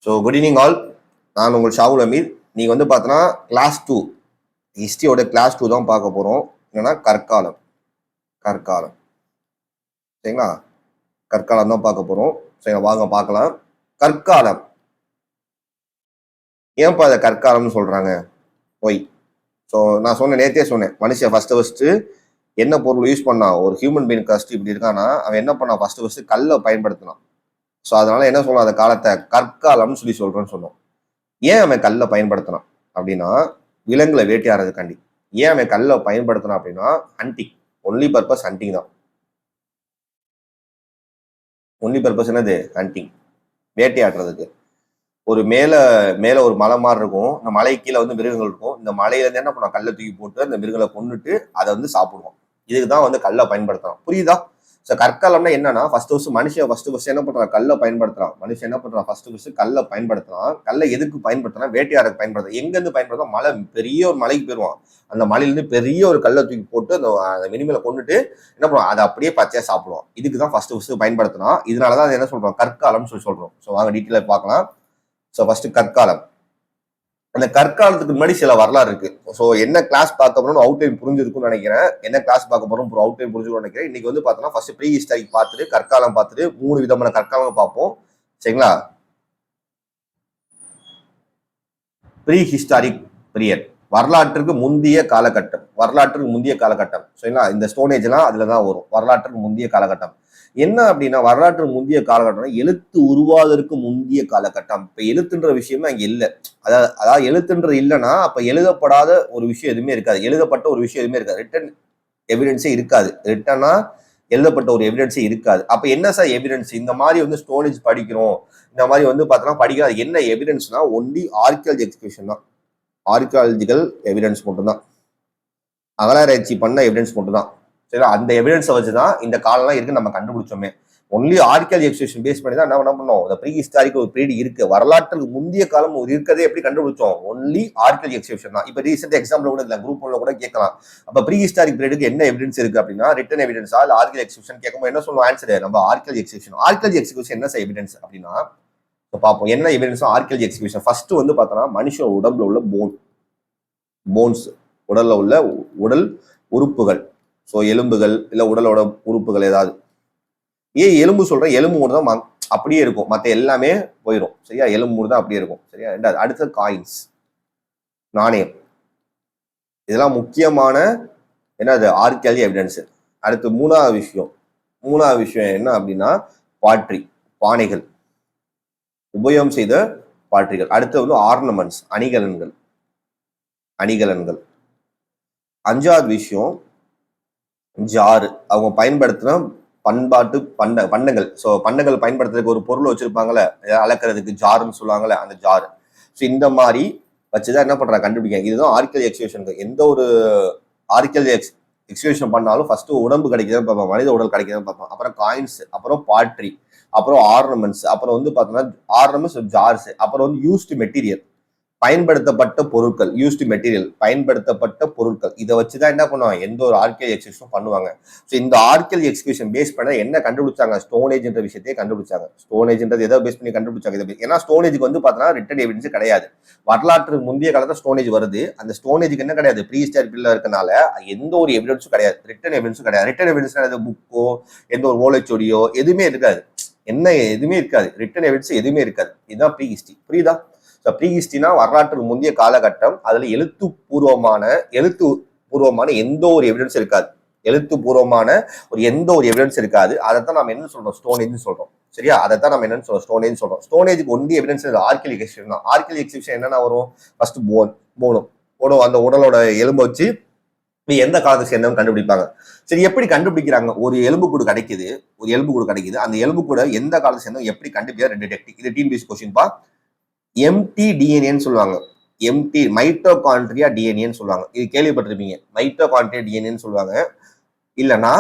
So good evening all. நான் உங்கள் ஷாவுல் அமீர். நீங்கள் வந்து பார்த்தோன்னா கிளாஸ் 2 ஹிஸ்ட்ரியோட கிளாஸ் 2 தான் பார்க்க போகிறோம். என்னன்னா கற்காலம் சரிங்களா? கற்காலம் தான் பார்க்க போகிறோம். சரி, வாங்க பார்க்கலாம். கற்காலம் ஏன்ப்பா அதை கற்காலம்னு சொல்கிறாங்க? ஒய். ஸோ நான் நேற்றே சொன்னேன், மனுஷன் ஃபஸ்ட்டு என்ன பொருள் யூஸ் பண்ணான்? ஒரு ஹியூமன் பீயிங் ஃபஸ்ட்டு இப்படி இருக்கான்னா அவன் என்ன பண்ணான்? ஃபஸ்ட்டு கல்லை பயன்படுத்தினான். ஸோ அதனால என்ன சொல்லலாம், அந்த காலத்தை கற்காலம்னு சொல்றேன்னு சொன்னோம். ஏன் அவன் கல்லை பயன்படுத்தினான் அப்படின்னா, விலங்குகளை வேட்டையாடுறதுக்காண்டி. ஏன் அவன் கல்லை பயன்படுத்தினான் அப்படின்னா, ஹண்டிங். ஒன்லி பர்பஸ் ஹண்டிங் தான். ஒன்லி பர்பஸ் என்னது? ஹண்டிங், வேட்டையாடுறதுக்கு. ஒரு மேல ஒரு மலை மாதிரி இருக்கும், இந்த மலை கீழே வந்து மிருகங்கள் இருக்கும். இந்த மலையில இருந்து என்ன பண்ணுவோம்? கல்லை தூக்கி போட்டு அந்த மிருகங்களை கொண்டுட்டு அதை வந்து சாப்பிடுவோம். இதுக்கு தான் வந்து கல்லை பயன்படுத்தலாம். புரியுதா? ஸோ கற்காலம்னா என்னன்னா, மனுஷன் ஃபர்ஸ்ட் என்ன பண்றான்? கல்லை பயன்படுத்துறான். மனுஷன் என்ன பண்றான்? ஃபர்ஸ்ட் கல்லை பயன்படுத்துறான். கல்லை எதுக்கு பயன்படுத்துறான்? வேட்டையாடுறதுக்கு பயன்படுத்துறான். எங்க இருந்து பயன்படுத்துறான்? மலை, பெரிய ஒரு மலைக்கு போயிடுவான். அந்த மலையிலிருந்து பெரிய ஒரு கல்லை தூக்கி போட்டு அந்த மினிமலை கொண்டுட்டு என்ன பண்ணுவான்? அதை அப்படியே பச்சையா சாப்பிடுவான். இதுக்கு தான் ஃபர்ஸ்ட் பயன்படுத்தினான். இதனாலதான் அதை என்ன சொல்றோம்? கற்காலம்னு சொல்றோம். ஸோ வாங்க டீட்டெயிலாக பார்க்கலாம். ஸோ ஃபர்ஸ்ட் கற்காலம். அந்த கற்காலத்துக்கு முன்னாடி சில வரலாறு இருக்கு. ஸோ என்ன கிளாஸ் பார்க்க போறோம் அவுட் டைம் புரிஞ்சிருக்கும்னு நினைக்கிறேன். என்ன கிளாஸ் பார்க்க போறோம் அவுட் டைம் புரிஞ்சுக்கணும்னு நினைக்கிறேன். இன்னைக்கு வந்து பார்த்தோம்னா ஃபர்ஸ்ட் ப்ரீ ஹிஸ்டாரிக் பார்த்துட்டு கற்காலம் பார்த்துட்டு 3 விதமான கற்காலம் பார்ப்போம். சரிங்களா? ப்ரீ ஹிஸ்டாரிக் பீரியட், வரலாற்றுக்கு முந்தைய காலகட்டம். சரிங்களா? இந்த ஸ்டோனேஜ் எல்லாம் அதுலதான் வரும். வரலாற்றுக்கு முந்தைய காலகட்டம் என்ன அப்படின்னா, வரலாற்று முந்தைய காலகட்டம் எழுத்து உருவாவதற்கு முந்தைய காலகட்டம். இப்ப எழுத்துன்ற விஷயமே அங்க இல்லை. அதாவது எழுத்துன்றது இல்லைன்னா அப்ப எழுதப்படாத ஒரு விஷயம் எதுவுமே இருக்காது. எழுதப்பட்ட ஒரு விஷயம் எதுவுமே இருக்காது. ரிட்டன் எவிடன்ஸே இருக்காது. ரிட்டனா எழுதப்பட்ட ஒரு எவிடன்ஸே இருக்காது. அப்ப என்ன சார் எவிடன்ஸ்? இந்த மாதிரி வந்து ஸ்டோனேஜ் படிக்கிறோம், இந்த மாதிரி வந்து பார்த்தோம்னா படிக்கிறது. என்ன எவிடன்ஸ்னா ஒன்லி ஆர்கியாலஜி எக்ஸ்கியூஷன் தான். ஆர்கியாலஜிக்கல் எவிடன்ஸ் மட்டும்தான். அகலாராய்ச்சி பண்ண எவிடன்ஸ் மட்டும்தான். சரி, அந்த எவிடன்ஸை வச்சுதான் இந்த காலம்லாம் இருக்கு நம்ம கண்டுபிடிச்சோமே. ஒன்லி ஆர்கியாலஜி எக்ஸ்கியூஷன் பேஸ் பண்ணி தான் என்ன பண்ணோம்? இந்த ப்ரீ ஹிஸ்டாரிக் ஒரு பீரியட் இருக்கு. வரலாற்றுக்கு முந்தைய காலம் ஒரு இருக்கிறதே எப்படி கண்டுபிடிச்சோம்? ஒன்லி ஆர்கியாலஜி எக்ஸ்கியூஷன் தான். இப்ப ரீசெண்ட் எக்ஸாம்பிள் கூட இல்லை, குரூப் 1 கூட கேட்கலாம். அப்ப ப்ரீ ஹிஸ்டாரிக் பீரியடுக்கு என்ன எவிடன்ஸ் இருக்கு அப்படின்னா, ரிட்டன் எவிடன்ஸா இல்ல ஆர்கியாலஜி எக்ஸ்கியூஷன் கேட்கும்போது என்ன சொல்லுவோம்? ஆன்சர் நம்ம ஆர்கியாலஜி எக்ஸ்கியூஷன். ஆர்கியாலஜி எக்ஸ்கியூஷன் என்ன எவிடன்ஸ் அப்படின்னா பார்ப்போம். என்ன எவிடன்ஸ் ஆர்கியாலஜி எக்ஸ்கியூஷன்? ஃபர்ஸ்ட் வந்து பார்த்தோம்னா மனுஷன் உடம்புல உள்ள போன்ஸ், உடல்ல உள்ள உடல் உறுப்புகள். ஸோ எலும்புகள் இல்ல உடலோட உறுப்புகள் ஏதாவது. ஏன் எலும்பு சொல்றேன்? எலும்பு மூணு தான் அப்படியே இருக்கும், மற்ற எல்லாமே போயிடும். சரியா? எலும்பு மூணு தான் அப்படியே இருக்கும். சரியா? அடுத்த காயின்ஸ், நாணயம். இதெல்லாம் முக்கியமான என்னது? Archaeology evidence. அடுத்து மூணாவது விஷயம் என்ன அப்படின்னா பாட்ரி, பானைகள், உபயோகம் செய்த பாட்ரிகள். அடுத்து வந்து ஆர்னமெண்ட்ஸ், அணிகலன்கள். அஞ்சாவது விஷயம் ஜாரு, அவங்க பயன்படுத்தின பண்பாட்டு பண்டங்கள். ஸோ பண்டங்கள் பயன்படுத்துறதுக்கு ஒரு பொருள் வச்சிருப்பாங்கல்ல, அளக்கிறதுக்கு ஜாருன்னு சொல்லுவாங்கல்ல, அந்த ஜாரு. ஸோ இந்த மாதிரி வச்சுதான் என்ன பண்றாங்க? கண்டுபிடிக்காங்க. இதுதான் ஆர்கியாலஜி எக்ஸ்கியூஷனுக்கு. எந்த ஒரு ஆர்கியாலஜி எக்ஸ்கியூஷன் பண்ணாலும் ஃபர்ஸ்ட் உடம்பு கிடைக்குதுன்னு பார்ப்போம், மனித உடல் கிடைக்குதுன்னு பார்ப்போம். அப்புறம் காயின்ஸ், அப்புறம் பாட்ரி, அப்புறம் ஆர்னமெண்ட்ஸ், அப்புறம் வந்து பார்த்தோம்னா ஆர்னமெண்ட்ஸ், ஜார்ஸ், அப்புறம் வந்து யூஸ்டு மெட்டீரியல், பயன்படுத்தப்பட்ட பொருட்கள். இதை வச்சுதான் என்ன பண்ணுவாங்க? எந்த ஒரு ஆர்கியாலஜி எக்ஸ்கியூஷன் பண்ணுவாங்க. ஸோ இந்த ஆர்கியாலஜி எக்ஸ்கியூஷன் பேஸ் பண்ண என்ன கண்டுபிடிச்சாங்க? ஸ்டோனேஜ் என்ற விஷயத்தையே கண்டுபிடிச்சாங்க. ஸ்டோனேஜ்ன்றது எதை பேஸ் பண்ணி கண்டுபிடிச்சாங்க? ஏன்னா ஸ்டோனேஜுக்கு வந்து பார்த்தோம்னா ரிட்டன் எவிடன்ஸ் கிடையாது. வரலாற்று முந்தைய காலத்துல ஸ்டோனேஜ் வருது. அந்த ஸ்டோனேஜுக்கு என்ன கிடையாது? ப்ரீ ஹிஸ்டாரிக் பீரியட்ல இருக்கனால எந்த ஒரு எவிடன்ஸும் கிடையாது. ரிட்டன் எவிடன்ஸும் கிடையாது. ரிட்டன் எவிடன்ஸ் புக்கோ எந்த ஒரு ஓலைச்சொடியோ எதுவுமே இருக்காது. எதுவுமே இருக்காது. ரிட்டன் எவிடன்ஸ் எதுவுமே இருக்காது. இதுதான் ப்ரீ ஹிஸ்டரி. புரியுதா? ப்ரீ ஹிஸ்டரினா வரலாற்றுக்கு முந்தைய காலகட்டம். அதுல எழுத்துப்பூர்வமான எந்த ஒரு எவிடன்ஸ் இருக்காது. எந்த ஒரு எவிடன்ஸ் இருக்காது. அதைத்தான் நம்ம என்ன சொல்றோம்? ஸ்டோனேஜ் சொல்றோம். சரியா? அதைத்தான் நம்ம என்னன்னு சொல்றோம்? ஸ்டோனேஜ் சொல்றோம். ஸ்டோனேஜுக்கு ஒன்லி எவிடன்ஸ் ஆர்கியாலஜி எக்ஸ்கியூஷன் தான். ஆர்கியாலஜி எக்ஸ்கியூஷன் என்னன்னா வரும்? ஃபர்ஸ்ட் போனும் அந்த உடலோட எலும்பு வச்சு எந்த காலத்தை சேர்ந்தவங்க கண்டுபிடிப்பாங்க. சரி, எப்படி கண்டுபிடிக்கிறாங்க? ஒரு எலும்பு கூடு கிடைக்குது. அந்த எலும்பு கூட எந்த காலத்தை சேர்ந்தவங்க எப்படி கண்டுபிடிக்க? 2 டெக்னிக். இது டிஎன்பிஎஸ்சி கொஸ்டின் பா. எம்டி டிஎன்ஏன்னு சொல்லுவாங்க. மைட்டோகாண்ட்ரியா டிஎன்ஏன்னு சொல்லுவாங்க. இது கேள்விப்பட்டிருப்பீங்க. மைட்டோகாண்ட்ரியா டிஎன்ஏன்னு சொல்லுவாங்க. இல்லைன்னா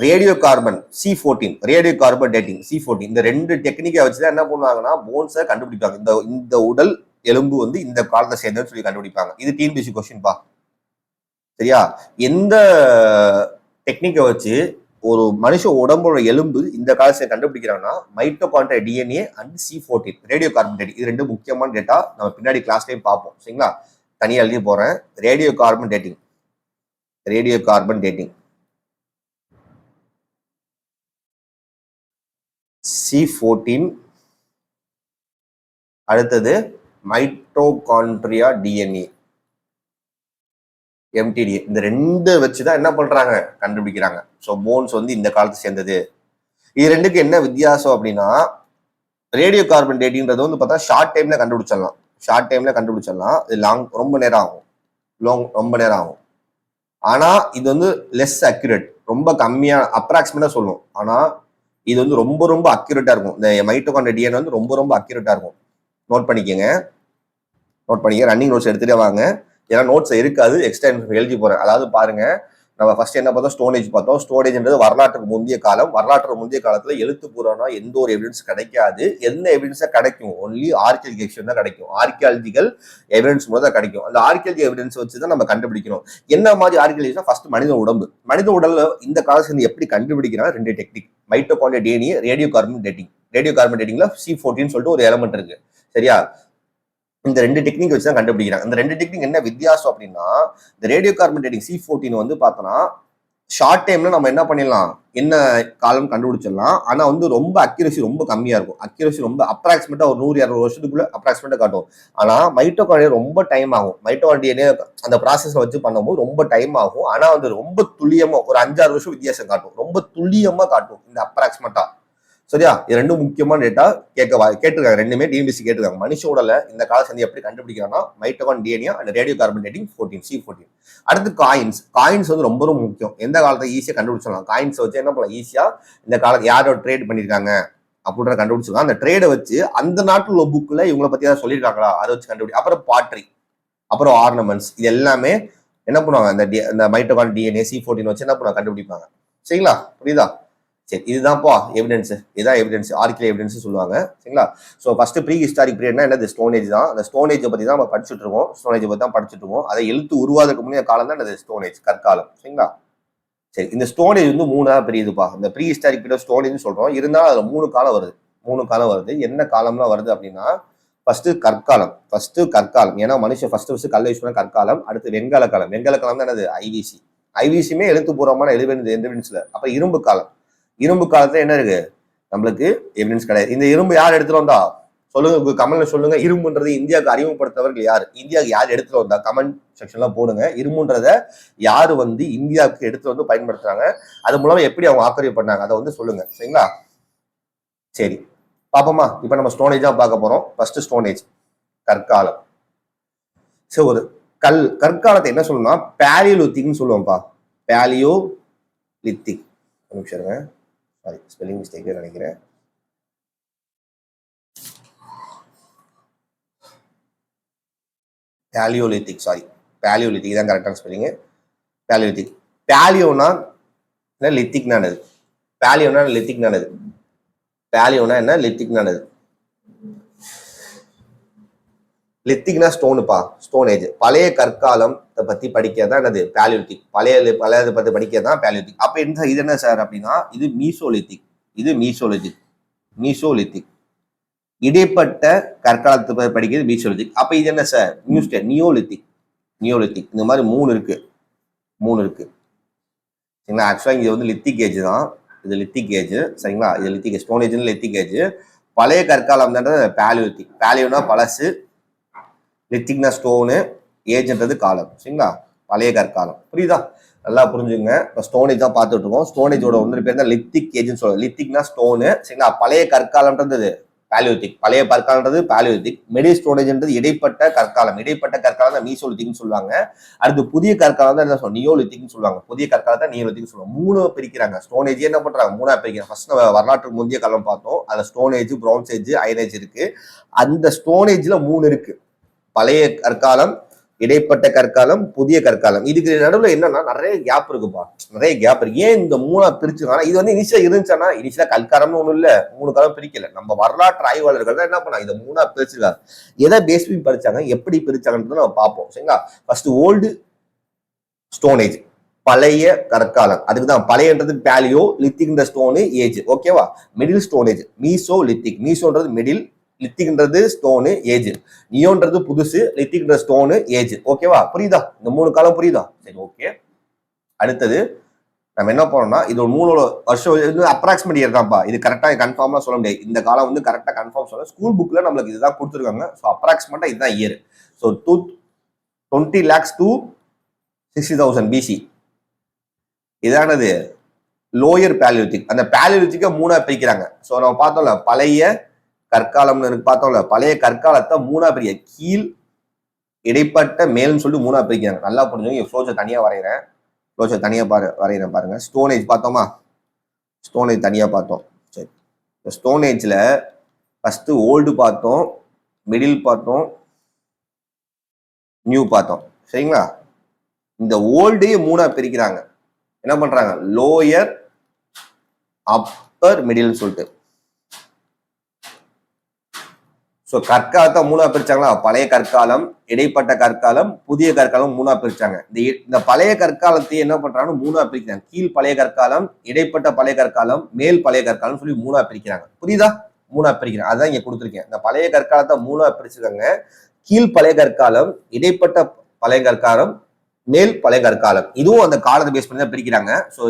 radio carbon C14, radio carbon dating C14. இந்த 2 டெக்னிக்கை வச்சுதான் என்ன பண்ணுவாங்கன்னா போன்ஸை கண்டுபிடிப்பாங்க. இந்த உடல் எலும்பு வந்து இந்த காலத்தை சேர்ந்ததுன்னு சொல்லி கண்டுபிடிப்பாங்க. இது டிஎன்பிஎஸ்சி கொஸ்டின் பா. சரியா? எந்த டெக்னிக்கை வச்சு ஒரு மனுஷ உடம்போட எலும்பு இந்த காலத்தை கண்டுபிடிக்கிறாங்கன்னா mitochondria DNA and C14 radio carbon dating, இது ரெண்டு முக்கியமான டேட்டா. நம்ம பின்னாடி கிளாஸ்லயும் பார்ப்போம் சரிங்களா. தனியாக எழுதி போறேன். ரேடியோ கார்பன் டேட்டிங் C14, அடுத்தது மைட்டோகாண்ட்ரியா டிஎன்ஏ MTDA. இந்த ரெண்டு வச்சுதான் என்ன பண்றாங்க கண்டுபிடிக்கிறாங்க. ஸோ போன்ஸ் வந்து இந்த காலத்தை சேர்ந்தது. இது ரெண்டுக்கு என்ன வித்தியாசம் அப்படின்னா, ரேடியோ கார்பன் டேட்டிங்கிறது வந்து பார்த்தா ஷார்ட் டைம்ல கண்டுபிடிச்சிடலாம். இது ரொம்ப நேரம் ஆகும். ஆனா இது வந்து லெஸ் அக்யூரேட், ரொம்ப கம்மியா அப்ராக்சிமேட்டா சொல்லும். ஆனா இது வந்து ரொம்ப ரொம்ப அக்யூரேட்டா இருக்கும். இந்த மைட்டோகாண்ட்ரியா டிஎன்ஏ வந்து ரொம்ப ரொம்ப அக்யூரேட்டா இருக்கும். நோட் பண்ணிக்கங்க. ரன்னிங் நோட்ஸ் எடுத்துட்டே வாங்க. ஏன்னா நோட்ஸ் இருக்காது, எக்ஸ்ட்ரா எழுதி போறேன். அதாவது பாருங்க, நம்ம ஃபர்ஸ்ட் என்ன பார்த்தோம், ஸ்டோனேஜ் பார்த்தோம். ஸ்டோனேஜ்ன்றது வரலாற்றுக்கு முந்தைய காலத்துல எழுத்துப்பூர்வமா எந்த ஒரு எவிடன்ஸ் கிடைக்காது. எந்த எவிடன்ஸா கிடைக்கும், ஒன்லி ஆர்கியாலஜிக்கல் தான் கிடைக்கும். ஆர்கியாலஜிக்கல் எவிடன்ஸ் மூலம் தான் கிடைக்கும். அந்த ஆர்கியாலஜி எவிடன்ஸ் வச்சு தான் நம்ம கண்டுபிடிக்கணும். என்ன மாதிரி ஆர்கியாலஜினா, ஃபர்ஸ்ட் மனித உடல்ல இந்த காலத்துல எப்படி கண்டுபிடிக்கிறாங்க, ரெண்டு technique. Mitochondria DNA, radio carbon டேட்டிங்ல C14 சொல்லிட்டு ஒரு எலமெண்ட் இருக்கு சரியா. இந்த ரெண்டு டெக்னிக் வச்சு தான் கண்டுபிடிக்கிறாங்க. இந்த ரெண்டு டெக்னிக் என்ன வித்தியாசம் அப்படின்னா, இந்த ரேடியோ கார்பன் டேட்டிங் C14 வந்து பார்த்தோன்னா ஷார்ட் டைம்ல நம்ம என்ன பண்ணிடலாம், என்ன காலம் கண்டுபிடிச்சிடலாம். ஆனா வந்து ரொம்ப அக்யூரசி ரொம்ப கம்மியா இருக்கும். ரொம்ப அப்ராக்சிமேட்டா ஒரு 100-200 வருஷத்துக்குள்ள அப்ராக்சிமேட்டா காட்டும். ஆனா மைட்டோகாண்ட்ரியா ரொம்ப டைம் ஆகும். மைட்டோகாண்ட்ரியா அந்த ப்ராசஸ்ல வச்சு பண்ணும்போது ரொம்ப டைம் ஆகும். ஆனா வந்து ரொம்ப துல்லியமா ஒரு 5-6 வருஷம் வித்தியாசம் காட்டும். ரொம்ப துல்லியமா காட்டும் இந்த அப்ராக்சிமேட்டா சரியா. இது ரெண்டும் முக்கியமான டேட்டா கேட்டிருக்காங்க. ரெண்டுமே டிஎன்பிசி கேட்டிருக்காங்க. மனுஷ உடலை இந்த கால சந்தி எப்படி கண்டுபிடிக்கிறாங்கன்னா, mitochondria DNA and radio carbon dating C14. அடுத்து காயின்ஸ் வந்து ரொம்ப ரொம்ப முக்கியம். எந்த காலத்தை ஈஸியா கண்டுபிடிச்சிடலாம். காயின்ஸ் வச்சு என்ன பண்ணலாம், ஈஸியா இந்த காலத்தை யாரோ ட்ரேட் பண்ணிருக்காங்க அப்படின்ற கண்டுபிடிச்சிருக்காங்க. அந்த ட்ரேடை வச்சு அந்த நாட்டில் உள்ள புக்ல இவங்களை பத்தி ஏதாவது சொல்லியிருக்காங்களா, அதை வச்சு கண்டுபிடி. அப்புறம் பாட்ரி, அப்புறம் ஆர்னமெண்ட்ஸ், இது எல்லாமே என்ன பண்ணுவாங்க, இந்த மைட்டோகாண்ட்ரியா டிஎன்ஏ C14 வச்சு என்ன பண்ணுவாங்க, கண்டுபிடிப்பாங்க சரிங்களா. புரியுதா. சரி, இதுதான்ப்பா எவிடன்ஸ். இதுதான் எவிடன்ஸ், ஆர்கியல் எவிடன்ஸ் சொல்லுவாங்க சரிங்களா. ஸோ ஃபர்ஸ்ட் ப்ரீ ஹிஸ்டாரிக் பீரியட்னா என்னது, ஸ்டோனேஜ் தான். அந்த ஸ்டோனேஜை பத்தி தான் நம்ம படிச்சுட்டு இருக்கோம். அதை எழுத்து உருவாதுக்கு முன்னே காலம் தான் அது ஸ்டோனேஜ், கற்காலம் சரிங்களா. சரி, இந்த ஸ்டோனேஜ் வந்து 3 பிரியுதுப்பா. இந்த ப்ரீ ஹிஸ்டாரிக் பீரியட் ஸ்டோனேஜ் சொல்றோம். இருந்தாலும் அதுல 3 காலம் வருது. என்ன காலம்லாம் வருது அப்படின்னா, ஃபர்ஸ்ட் கற்காலம். ஏன்னா மனுஷன் ஃபர்ஸ்ட் கல்லை யூஸ் பண்ண கற்காலம். அடுத்து வெண்கல காலம் தான் என்னது, ஐவிசியுமே எழுத்துப்பூர்வமான எவிடன்ஸ்ல. அப்ப இரும்பு காலத்துல என்ன இருக்கு, நம்மளுக்கு எவிடன்ஸ் கிடையாது. இந்த இரும்பு யார் எடுத்துட்டு வந்தா சொல்லுங்க, கமெண்ட்ல சொல்லுங்க. இரும்புன்றது இந்தியாவுக்கு அறிமுகப்படுத்தவர்கள் யார், இந்தியாவுக்கு யார் எடுத்துட்டு வந்தா கமெண்ட் செக்ஷன்ல போடுங்க. இரும்புன்றத யாரு வந்து இந்தியாவுக்கு எடுத்துட்டு வந்து பயன்படுத்துறாங்க, அது மூலமா எப்படி அவங்க ஆக்கிரமிப்பு பண்ணாங்க, அதை வந்து சொல்லுங்க சரிங்களா. சரி பாப்போமா. இப்ப நம்ம ஸ்டோனேஜ் தான் பார்க்க போறோம். ஃபர்ஸ்ட் ஸ்டோனேஜ், கற்காலம். சரி, ஒரு கற்காலத்தை என்ன சொல்லணும்னா பேலியோலித்திக்னு சொல்லுவோம்ப்பா. பேலியோலித்திக், நிமிஷம், சாரி ஸ்பெல்லிங் மிஸ்டேக் நினைக்கிறேன். பேலியோலித்திக் தான் கரெக்டான ஸ்பெல்லிங். பேலியோனா லித்திக்னானது. லித்திக்னா ஸ்டோனுப்பா, ஸ்டோனேஜ். பழைய கற்காலம் பத்தி படிக்கிறதா என்னது, பேலியோலித்திக். பழையதை பத்தி படிக்கிறதா பேலியோலித்திக். அப்ப இது என்ன சார் அப்படின்னா, இது மீசோலித்திக். இடைப்பட்ட கற்காலத்தை படிக்கிறது மீசோலித்திக். அப்ப இது என்ன சார், நியோலித்திக். இந்த மாதிரி 3 இருக்கு சரிங்களா. ஆக்சுவலா இங்க வந்து லித்திக் ஏஜ் தான். இது லித்திக் ஏஜ் சரிங்களா. இது லித்திக் ஸ்டோனேஜ், லித்திக் ஏஜ். பழைய கற்காலம் தான் பேலியோலித்திக். பேலியோனா பழசு, லித்திக்னா ஸ்டோனு, ஏஜ்ன்றது காலம் சரிங்களா. பழைய கற்காலம். புரியுதா, நல்லா புரிஞ்சுங்க. இப்போ ஸ்டோனேஜ் தான் பார்த்துட்டு இருக்கோம். ஸ்டோனேஜோட ஒன்று பேர் தான் லித்திக் ஏஜ்னு சொல்லுவோம். லித்திக்னா ஸ்டோனு சரிங்களா. பழைய கற்காலம்ன்றது பேலியோலித்திக். மெடி ஸ்டோனேஜ்ன்றது இடைப்பட்ட கற்காலம் தான் மீசோலித்திக்னு சொல்லுவாங்க. அடுத்து புதிய கற்காலம் தான் என்ன சொல்லுவாங்க, நியோலித்திக்னு சொல்லுவாங்க. புதிய கற்காலத்தை நியோலித்திக்னு சொல்லுவாங்க. 3 பிரிக்கிறாங்க. ஸ்டோனேஜ் என்ன பண்றாங்க, 3 பிரிக்கிறாங்க. ஃபர்ஸ்ட் வரலாற்று முந்தைய காலம் பார்த்தோம். அதுல stone age, bronze age, iron age இருக்கு. அந்த ஸ்டோனேஜ்ல 3 இருக்கு. பழைய கற்காலம், இடைப்பட்ட கற்காலம், புதிய கற்காலம். இதுக்கு நடுவில் என்னன்னா நிறைய கேப் இருக்குப்பா. ஏன் இந்த 3 பிரிச்சுக்கானா, இது வந்து இனிஷியலா இருந்துச்சானா, இனிஷியலா கற்காலம்னு ஒண்ணு இல்ல, 3 காலம் பிரிக்கல. நம்ம வரலாற்று ஆய்வாளர்கள் தான் என்ன பண்ணாங்க, இதை 3 பிரிச்சிருக்காங்க. எதை பேஸ் படிச்சாங்க, எப்படி பிரிச்சாங்கன்றது நம்ம பார்ப்போம் சரிங்களா. First old stone age. பழைய கற்காலம். அதுக்குதான் பழையன்றது பேலியோ, லித்திக்ன்ற ஸ்டோனு ஏஜ். ஓகேவா? Middle stone age. Meso lithic. மீசோன்றது மிடில், லித்திக்ன்றது ஸ்டோனு ஏஜ். நியோன்றது புதுசு, லித்திக்ன்ற ஸ்டோனு ஏஜ். ஓகேவா? புரியுதா? இந்த 3 காலம் புரியுதா? சரி, ஓகே. அடுத்தது நம்ம என்ன பண்ணோம்னா, இது ஒரு 3 வருஷம் இது அப்ராக்சிமேட் இயர் தான்ப்பா. இது கரெக்டா கன்ஃபார்மா சொல்ல முடியாது. இந்த காலம் வந்து கரெக்டா கன்ஃபார்ம் சொல்ல ஸ்கூல் புக்ல நம்மளுக்கு இதுதான் கொடுத்துருக்காங்க. ஸோ அப்ராக்சிமேட்டா இதுதான் year. So 20 lakhs to 60,000 BC. இதானது லோயர் பேலியோலித்திக். அந்த பேலியோலித்திக்கை 3ஆ பிரிக்கிறாங்க. ஸோ நம்ம பார்த்தோம்ல பழைய கற்காலம்னு பார்த்தோம்ல, பழைய கற்காலத்தை 3ஆ பிரிக்க, கீழ், இடைப்பட்ட, மேல்னு சொல்லிட்டு 3ஆ பிரிக்கிறாங்க. நல்லா புரிஞ்சுங்க. ஃப்ளோச்சை தனியா வரைகிறேன். ஃப்ளோச்சை தனியா வரைகிறேன் பாருங்க. ஸ்டோன் ஏஜ் பார்த்தோமா? ஸ்டோன் ஏஜ் தனியா பார்த்தோம். சரி, இந்த ஸ்டோன் ஏஜ்ல ஃபர்ஸ்ட் ஓல்டு பார்த்தோம், மிடில் பார்த்தோம், நியூ பார்த்தோம். சரிங்களா? இந்த ஓல்டையே 3ஆ பிரிக்கிறாங்க. என்ன பண்றாங்க? லோயர், அப்பர், மிடில் சொல்லிட்டு. ஸோ கற்காலத்தை 3ஆ பிரிச்சாங்களா? பழைய கற்காலம், இடைப்பட்ட கற்காலம், புதிய கற்காலம் 3ஆ பிரிச்சாங்க. இந்த பழைய கற்காலத்தையே என்ன பண்றாங்க? 3ஆ பிரிக்கிறாங்க. கீழ் பழைய கற்காலம், இடைப்பட்ட பழைய கற்காலம், மேல் பழைய கற்காலம் சொல்லி 3ஆ பிரிக்கிறாங்க. புரியுதா? 3ஆ பிரிக்கிறாங்க. அதான் இங்க கொடுத்துருக்கேன். இந்த பழைய கற்காலத்தை 3ஆ பிரிச்சுக்காங்க. கீழ் பழைய கற்காலம், இடைப்பட்ட பழைய கற்காலம், மேல் பழைய கற்காலம். இதுவும் அந்த காலத்தை பேஸ் பண்ணி தான் பிரிக்கிறாங்க. ஸோ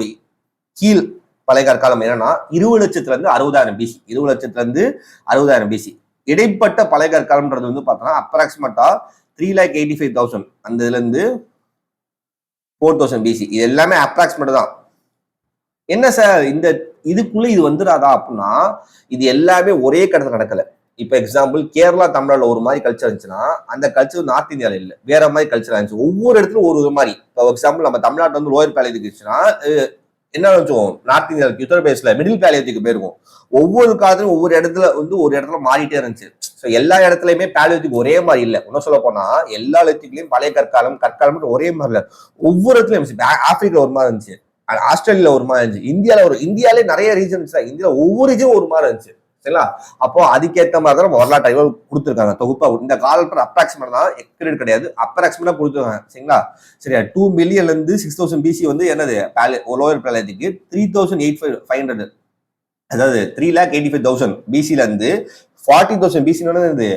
கீழ் பழைய கற்காலம் என்னன்னா 20,00,000 60,000 பிசி. 20,00,000 60,000 பிசி. இடைப்பட்ட பழைய கற்காலம்ன்றது வந்து பார்த்தோம்னா அப்ராக்சிமேட்டா 3,85,000 அந்த இதுல இருந்து 4,000 பிசி. இது எல்லாமே அப்ராக்சிமேட் தான். என்ன சார் இந்த இதுக்குள்ள இது வந்துடாதா அப்படின்னா, இது எல்லாமே ஒரே கடத்துல நடக்கல. இப்ப எக்ஸாம்பிள் கேரளா, தமிழ்நாடுல ஒரு மாதிரி கல்ச்சர் இருந்துச்சுன்னா, அந்த கல்ச்சர் நார்த் இந்தியால இல்ல, வேற மாதிரி கல்ச்சர் இருந்துச்சு. ஒவ்வொரு இடத்துல ஒரு மாதிரி. இப்போ எக்ஸாம்பிள் நம்ம தமிழ்நாட்டில் வந்து லோயர் பேலியோலித்திக் இருந்துச்சுன்னா என்ன நினைச்சோம், நார்த் இந்தியாவுக்கு உத்தரப்பிரதேசில் மிடில் பேலியோலித்திக் போயிருக்கும். ஒவ்வொரு காலத்திலும் ஒவ்வொரு இடத்துல வந்து ஒரு இடத்துல மாறிட்டே இருந்துச்சு. ஸோ எல்லா இடத்துலயுமே பேலியோலித்திக் ஒரே மாதிரி இல்லை. இன்னும் சொல்ல போனா எல்லா லித்திக்லயும் பழைய கற்காலம் ஒரே மாதிரி இல்லை. ஒவ்வொரு இடத்துலயும் இருந்துச்சு. ஆப்பிரிக்கா ஒரு மாதிரி இருந்துச்சு, ஆஸ்திரேலியா ஒரு மாதிரி இருந்துச்சு, இந்தியாலே நிறைய ரீஜன் இருந்துச்சு. இந்தியாவில் ஒவ்வொரு ரீஜனும் ஒரு மாதிரி இருந்துச்சு. சரிங்களா? அப்போ அதுக்கேற்ற மாதிரி தான் வரலாற்று ஆய்வு கொடுத்துருக்காங்க தொகுப்பா. இந்த காலத்துல அப்ராக்சிமேட் தான், எக்ஸ்பீரியட் கிடையாது, அப்ராக்சிமேட்டா கொடுத்துருக்காங்க. சரிங்களா? சரியா? 2 மில்லியன்ல இருந்து 6,000 பிசி வந்து என்னது லோயர் பேலியோலித்திக்கு 3,850, அதாவது 3,85,000 பிசில இருந்து 40,000 பிசி என்னது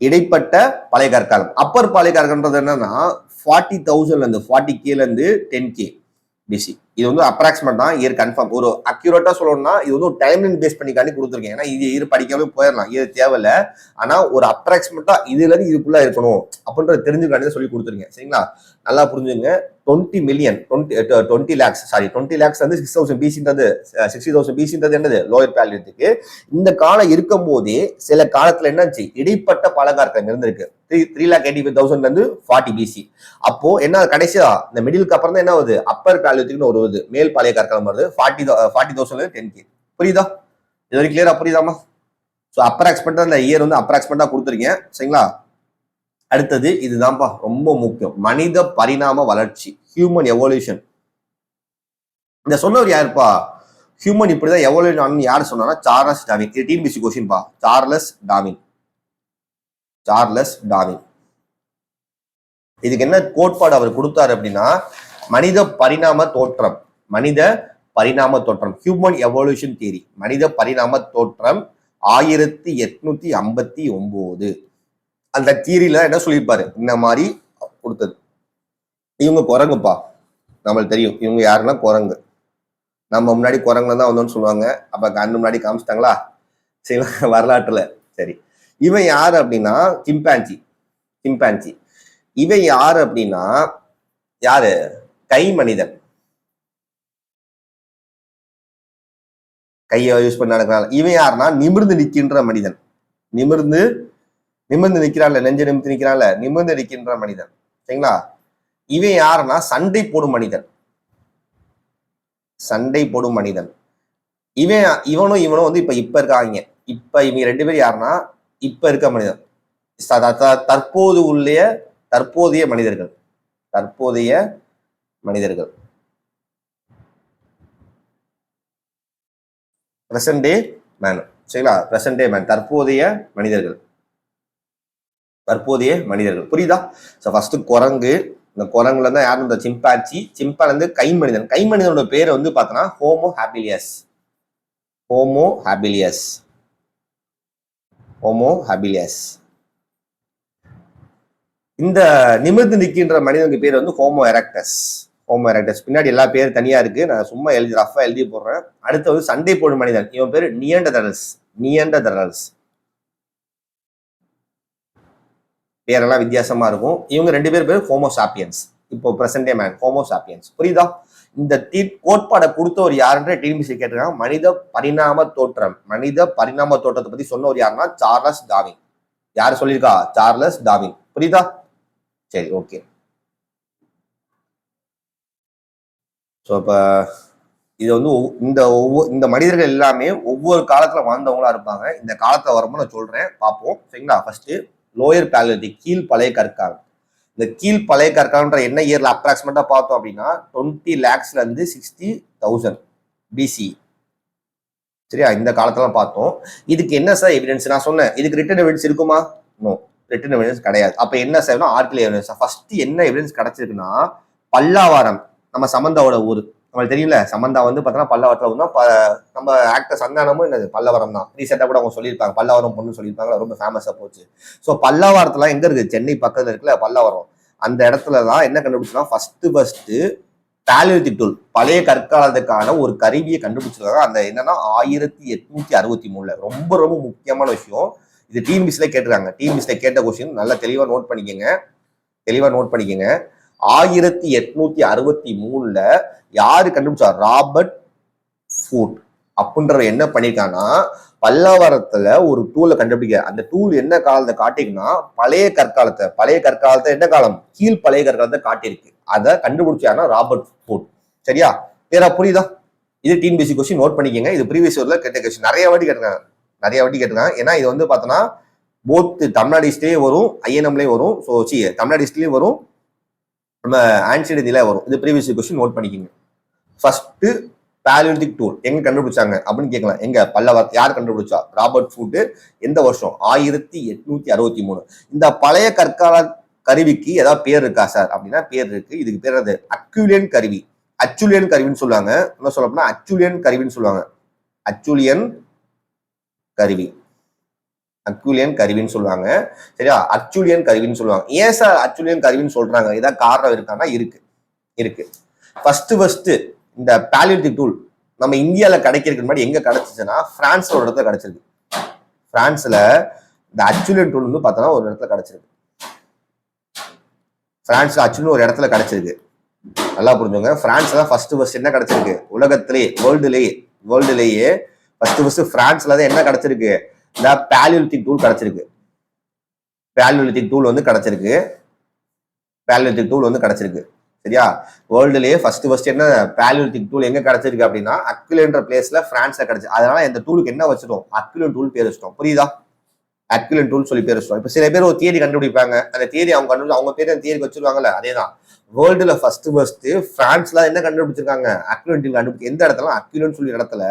இடைப்பட்ட பழைய கற்காலம். அப்பர் பழைய கற்காலம்ன்றது என்னன்னா 40,000ல இருந்து 40K இருந்து 10K பிசி. இது வந்து அப்ராக்சிமேட் தான், இயர் கன்ஃபார்ம். ஒரு அக்யூரேட்டா சொல்லணும்னா இது வந்து ஒரு டைம்லைன் பேஸ் பண்ணிக்காண்டி கொடுத்துருக்கேன். ஏன்னா இது இயர் படிக்காம போயிடலாம், இது தேவையில்ல. ஆனா ஒரு அப்ராக்சிமேட்டா இதுல இருந்து இதுக்குள்ள இருக்கணும் அப்படின்றத தெரிஞ்சுக்காண்டி சொல்லி கொடுத்துருக்கேன். சரிங்களா? நல்லா புரிஞ்சுங்க. 20 மில்லியன் 20 lakhs வந்து 6,000 பிசின்றது 60,000 பிசின்றது என்னது லோயர் பேலியோலித்திக்கு. இந்த காலம் இருக்கும் போதே சில காலத்துல என்னாச்சு, இடைப்பட்ட பழங்காலம் இருந்திருக்கு. 3,85,000 இருந்து 40 பிசி. அப்போ என்ன கடைசியா இந்த மிடிலுக்கு அப்புறம் தான் என்ன ஆகுது, அப்பர் பேலியோலித்திக்னு ஒரு வருது, மேல் பழைய கற்காலம் வருது. 40,000 10K. புரியுதா? இது வரைக்கும் கிளியரா புரியுதாமா? ஸோ அப்ராக்சிமேட்டா இந்த இயர் வந்து அப்ராக்சிமேட்டா கொடுத்துருக்கேன். சரிங்களா? அடுத்தது இதுதான்ப்பா ரொம்ப முக்கியம், மனித பரிணாம வளர்ச்சி, ஹியூமன் எவல்யூஷன். இந்த சொன்னவர் யாருப்பா? ஹியூமன் இப்படிதான் எவல்யூஷன் யாரு சொன்னா சார்லஸ் டார்வின். இது டிஎன்பிஎஸ்சி கொஸ்டின்பா. Charles Darwin. இதுக்கு என்ன கோட்பாடு அவர் கொடுத்தாரு அப்படின்னா, மனித பரிணாம தோற்றம், ஹியூமன் எவல்யூஷன் தியரி, மனித பரிணாம தோற்றம் 1859. அந்த தியரியில என்ன சொல்லியிருப்பாரு, இந்த மாதிரி கொடுத்தது. இவங்க குரங்குப்பா, நம்மளுக்கு தெரியும் இவங்க யாருன்னா குரங்கு. நம்ம முன்னாடி குரங்குல தான் வந்தோம்னு சொல்லுவாங்க. அப்ப கண்ணு முன்னாடி காமிச்சிட்டாங்களா? சரி, வரலாற்றுல. சரி, இவன் யாரு அப்படின்னா சிம்பான்சி. இவன் யாரு அப்படின்னா யாரு? கை மனிதன். கையை யூஸ் பண்ண நடக்கிறான். இவன் யாருன்னா நிமிர்ந்து நிற்கின்ற மனிதன். நிமிர்ந்து நிக்கிறான்ல, நெஞ்சு நிமிர்ந்து நிக்கிறான்ல, நிமிர்ந்து நிற்கின்ற மனிதன். சரிங்களா? இவன் யாருன்னா சண்டை போடும் மனிதன். இவனும் வந்து இப்ப இருக்காங்க. இப்ப இவங்க 2 பேரும் யாருன்னா இப்ப இருக்க மனிதன், தற்போதைய மனிதர்கள். பிரசன்ட் டே மேன். சரிங்களா? பிரசன்ட் டே மேன், தற்போதைய மனிதர்கள். புரியுதா? ஃபர்ஸ்ட் குரங்கு, இந்த குரங்குல தான் யாரும் இந்த சிம்பாச்சி சிம்பால கைமனிதன். கைமனிதனோட பேர் வந்து பார்த்தோன்னா ஹோமோ ஹாபிலியஸ். ஹோமோ ஹாபிலியஸ். ஹோமோ ஹாபிலியஸ். இந்த நிமிர்ந்து நிற்கின்ற மனிதனுக்கு பேர் வந்து ஹோமோ எரக்டஸ். Homo erectus. பின்னாடி எல்லா பேர் தனியா இருக்கு, நான் சும்மா ரஃபா எழுதி போடுறேன். அடுத்து வந்து சண்டை போடும் மனிதன், இவன் பேரு நியண்டர்தலஸ். நியண்டர்தலஸ் பேரெல்லாம் வித்தியாசமா இருக்கும். இவங்க 2 பேர் ஹோமோ சாப்பியன்ஸ். இப்போ பிரசன்டே மேன் ஹோமோ சாப்பியன்ஸ். புரியுதா? இந்த கோட்பாடை கொடுத்தவர் யாருன்ற டிஎன்பிசி கேட்டிருக்காங்க. மனித பரிணாம தோற்றம். மனித பரிணாம தோற்றத்தை பத்தி சொன்னவர் யாருன்னா சார்லஸ் டார்வின். யாரு சொல்லியிருக்கா? Charles Darwin. புரியுதா? சரி, ஓகே. ஸோ இப்போ இது வந்து இந்த மனிதர்கள் எல்லாமே ஒவ்வொரு காலத்துல வாழ்ந்தவங்களா இருப்பாங்க. இந்த காலத்துல வரும்போது நான் சொல்றேன், பார்ப்போம். சரிங்களா? ஃபர்ஸ்ட் லோயர் பேலியோலிதிக், கீழ் பழைய கற்காலம். இந்த கீழ் பழைய கற்காலம்ன்ற என்ன இயர்ல அப்ராக்சிமேட்டா பார்த்தோம் அப்படின்னா 20 lakhsல இருந்து 60,000 பிசி. சரியா? இந்த காலத்துல பார்த்தோம். இதுக்கு என்ன சார் எவிடன்ஸ்? நான் சொன்னேன், இதுக்கு ரிட்டன் எவிடன்ஸ் இருக்குமா? நோ, ரிட்டன் எவிடன்ஸ் கிடையாது. அப்ப என்ன சார்? ஆர்கியல் எவிடன்ஸ். ஃபர்ஸ்ட் என்ன எவிடன்ஸ் கிடைச்சிருக்குன்னா பல்லாவரம், நம்ம சமந்தாவோட ஊர். நம்மளுக்கு தெரியல, சமந்தா வந்து பார்த்தோன்னா பல்லவரத்தில் வந்து நம்ம ஆக்டர் சந்தானமும் என்னது பல்லவரம் தான். ரீசெண்டாக கூட அவங்க சொல்லியிருப்பாங்க, பல்லவரம் பொண்ணு சொல்லியிருப்பாங்க, ரொம்ப ஃபேமஸாக போச்சு. ஸோ பல்லவரத்துல எங்க இருக்கு? சென்னை பக்கத்துல இருக்குல்ல பல்லவரம். அந்த இடத்துல தான் என்ன கண்டுபிடிச்சுன்னா ஃபர்ஸ்ட் பேலியோலிதிக் டூல், பழைய கற்காலத்துக்கான ஒரு கருவியை கண்டுபிடிச்சிருக்காங்க. அந்த என்னன்னா 1863. ரொம்ப ரொம்ப முக்கியமான விஷயம். இது டிஎன்பிசில கேட்டிருக்காங்க. டிஎன்பிசில கேட்ட கொஸ்டின் நல்லா தெளிவா நோட் பண்ணிக்கங்க. 1863 யாரு கண்டுபிடிச்சா? ராபர்ட் ஃபூட் அப்படின்ற என்ன பண்ணிருக்காங்கன்னா பல்லவரத்துல ஒரு டூலை கண்டுபிடிக்க. அந்த டூல் என்ன காலத்தை காட்டிருக்குன்னா பழைய கற்காலத்தை என்ன காலம்? கீழ் பழைய கற்காலத்தை காட்டியிருக்கு. அதை கண்டுபிடிச்சாருன்னா ராபர்ட் ஃபூட். சரியா? வேற புரியுதா? இது டிஎன்பிசி கொஸ்டின் நோட் பண்ணிக்கங்க. இது ப்ரீவியஸ் இயர்ல கேட்ட கொஸ்டின் நிறைய வாட்டி கேட்டிருக்காங்க. ஏன்னா இது வந்து பார்த்தோன்னா போத் தமிழ்நாடு ஹிஸ்டரியே வரும், ஐஎன்எம்லயும் வரும். ஸோ தமிழ்நாடு ஹிஸ்டரியும் வரும், நம்ம ஆன்சியன்ட் இதில் வரும். இது ப்ரீவியஸ் கொஸ்டின் நோட் பண்ணிக்கோங்க. ஃபர்ஸ்ட் பேலியோலிதிக் டூல் எங்க கண்டுபிடிச்சாங்க அப்படின்னு கேட்கலாம். எங்க? பல்லவரத்தை. யார் கண்டுபிடிச்சா? Robert Foote. எந்த வருஷம்? 1863. இந்த பழைய கற்கால கருவிக்கு ஏதாவது பேர் இருக்கா சார் அப்படின்னா பேர் இருக்கு. இதுக்கு பேர் அது அக்யூலியன் கருவி. அச்சுலியன் கருவின்னு சொல்லுவாங்க. என்ன சொல்ல போனா அச்சுலியன் கருவின்னு சொல்லுவாங்க. அச்சுலியன் கருவி, அக்யூலியன் கருவின்னு சொல்லுவாங்க. சரியா? அச்சுலியன் கருவின்னு சொல்லுவாங்க. ஏன் சார் அச்சுலியன் கருவின்னு சொல்றாங்க? ஏதாவது காரணம் இருக்கான்னா இருக்கு. ஃபர்ஸ்ட் இந்த பேலியோலிதிக் டூல் நம்ம இந்தியாவில கிடைக்கிறதுக்கு முன்னாடி எங்க கிடைச்சிச்சுன்னா பிரான்ஸ்ல ஒரு இடத்துல கிடைச்சிருக்கு. பிரான்ஸ்ல இந்த அச்சுலியன் டூல் வந்து பார்த்தோன்னா ஒரு இடத்துல கிடைச்சிருக்கு. பிரான்ஸ்ல அச்சுலியன் ஒரு இடத்துல கிடைச்சிருக்கு. நல்லா புரிஞ்சுங்க. பிரான்ஸ்ல தான் ஃபர்ஸ்ட் என்ன கிடைச்சிருக்கு? உலகத்திலேயே வேர்ல்டுலேயே ஃபர்ஸ்ட் பிரான்ஸ்ல தான் என்ன கிடைச்சிருக்கு? இந்த பேலியோலிதிக் டூல் கிடைச்சிருக்கு. பேலியோலிதிக் டூல் வந்து கிடைச்சிருக்கு. சரியா? வேர்ல்டுலயே ஃபர்ஸ்ட் என்ன பேலியோலிதிக் டூல் எங்க கிடைச்சிருக்கு அப்படின்னா அக்யூலியன்ற பிளேஸ்ல பிரான்ஸ்ல கிடைச்சு. அதனால இந்த டூலுக்கு என்ன வச்சிட்டோம்? அக்யூலியன் டூல் பேர் வச்சிட்டோம். புரியுதா? அக்யூலியன் டூல் சொல்லி பேர் வச்சிட்டோம். இப்ப சில பேர் ஒரு தியரி கண்டுபிடிப்பாங்க. அந்த தியரி அவங்க பேர் அந்த தியரி வச்சிருவாங்கல்ல, அதேதான். வேர்ல்டுல ஃபர்ஸ்ட் பிரான்ஸ்ல என்ன கண்டுபிடிச்சிருக்காங்க? அக்யூலியன் டூல் கண்டுபிடிச்சு. எந்த இடத்துல? அக்யூலியன் சொல்லி இடத்துல.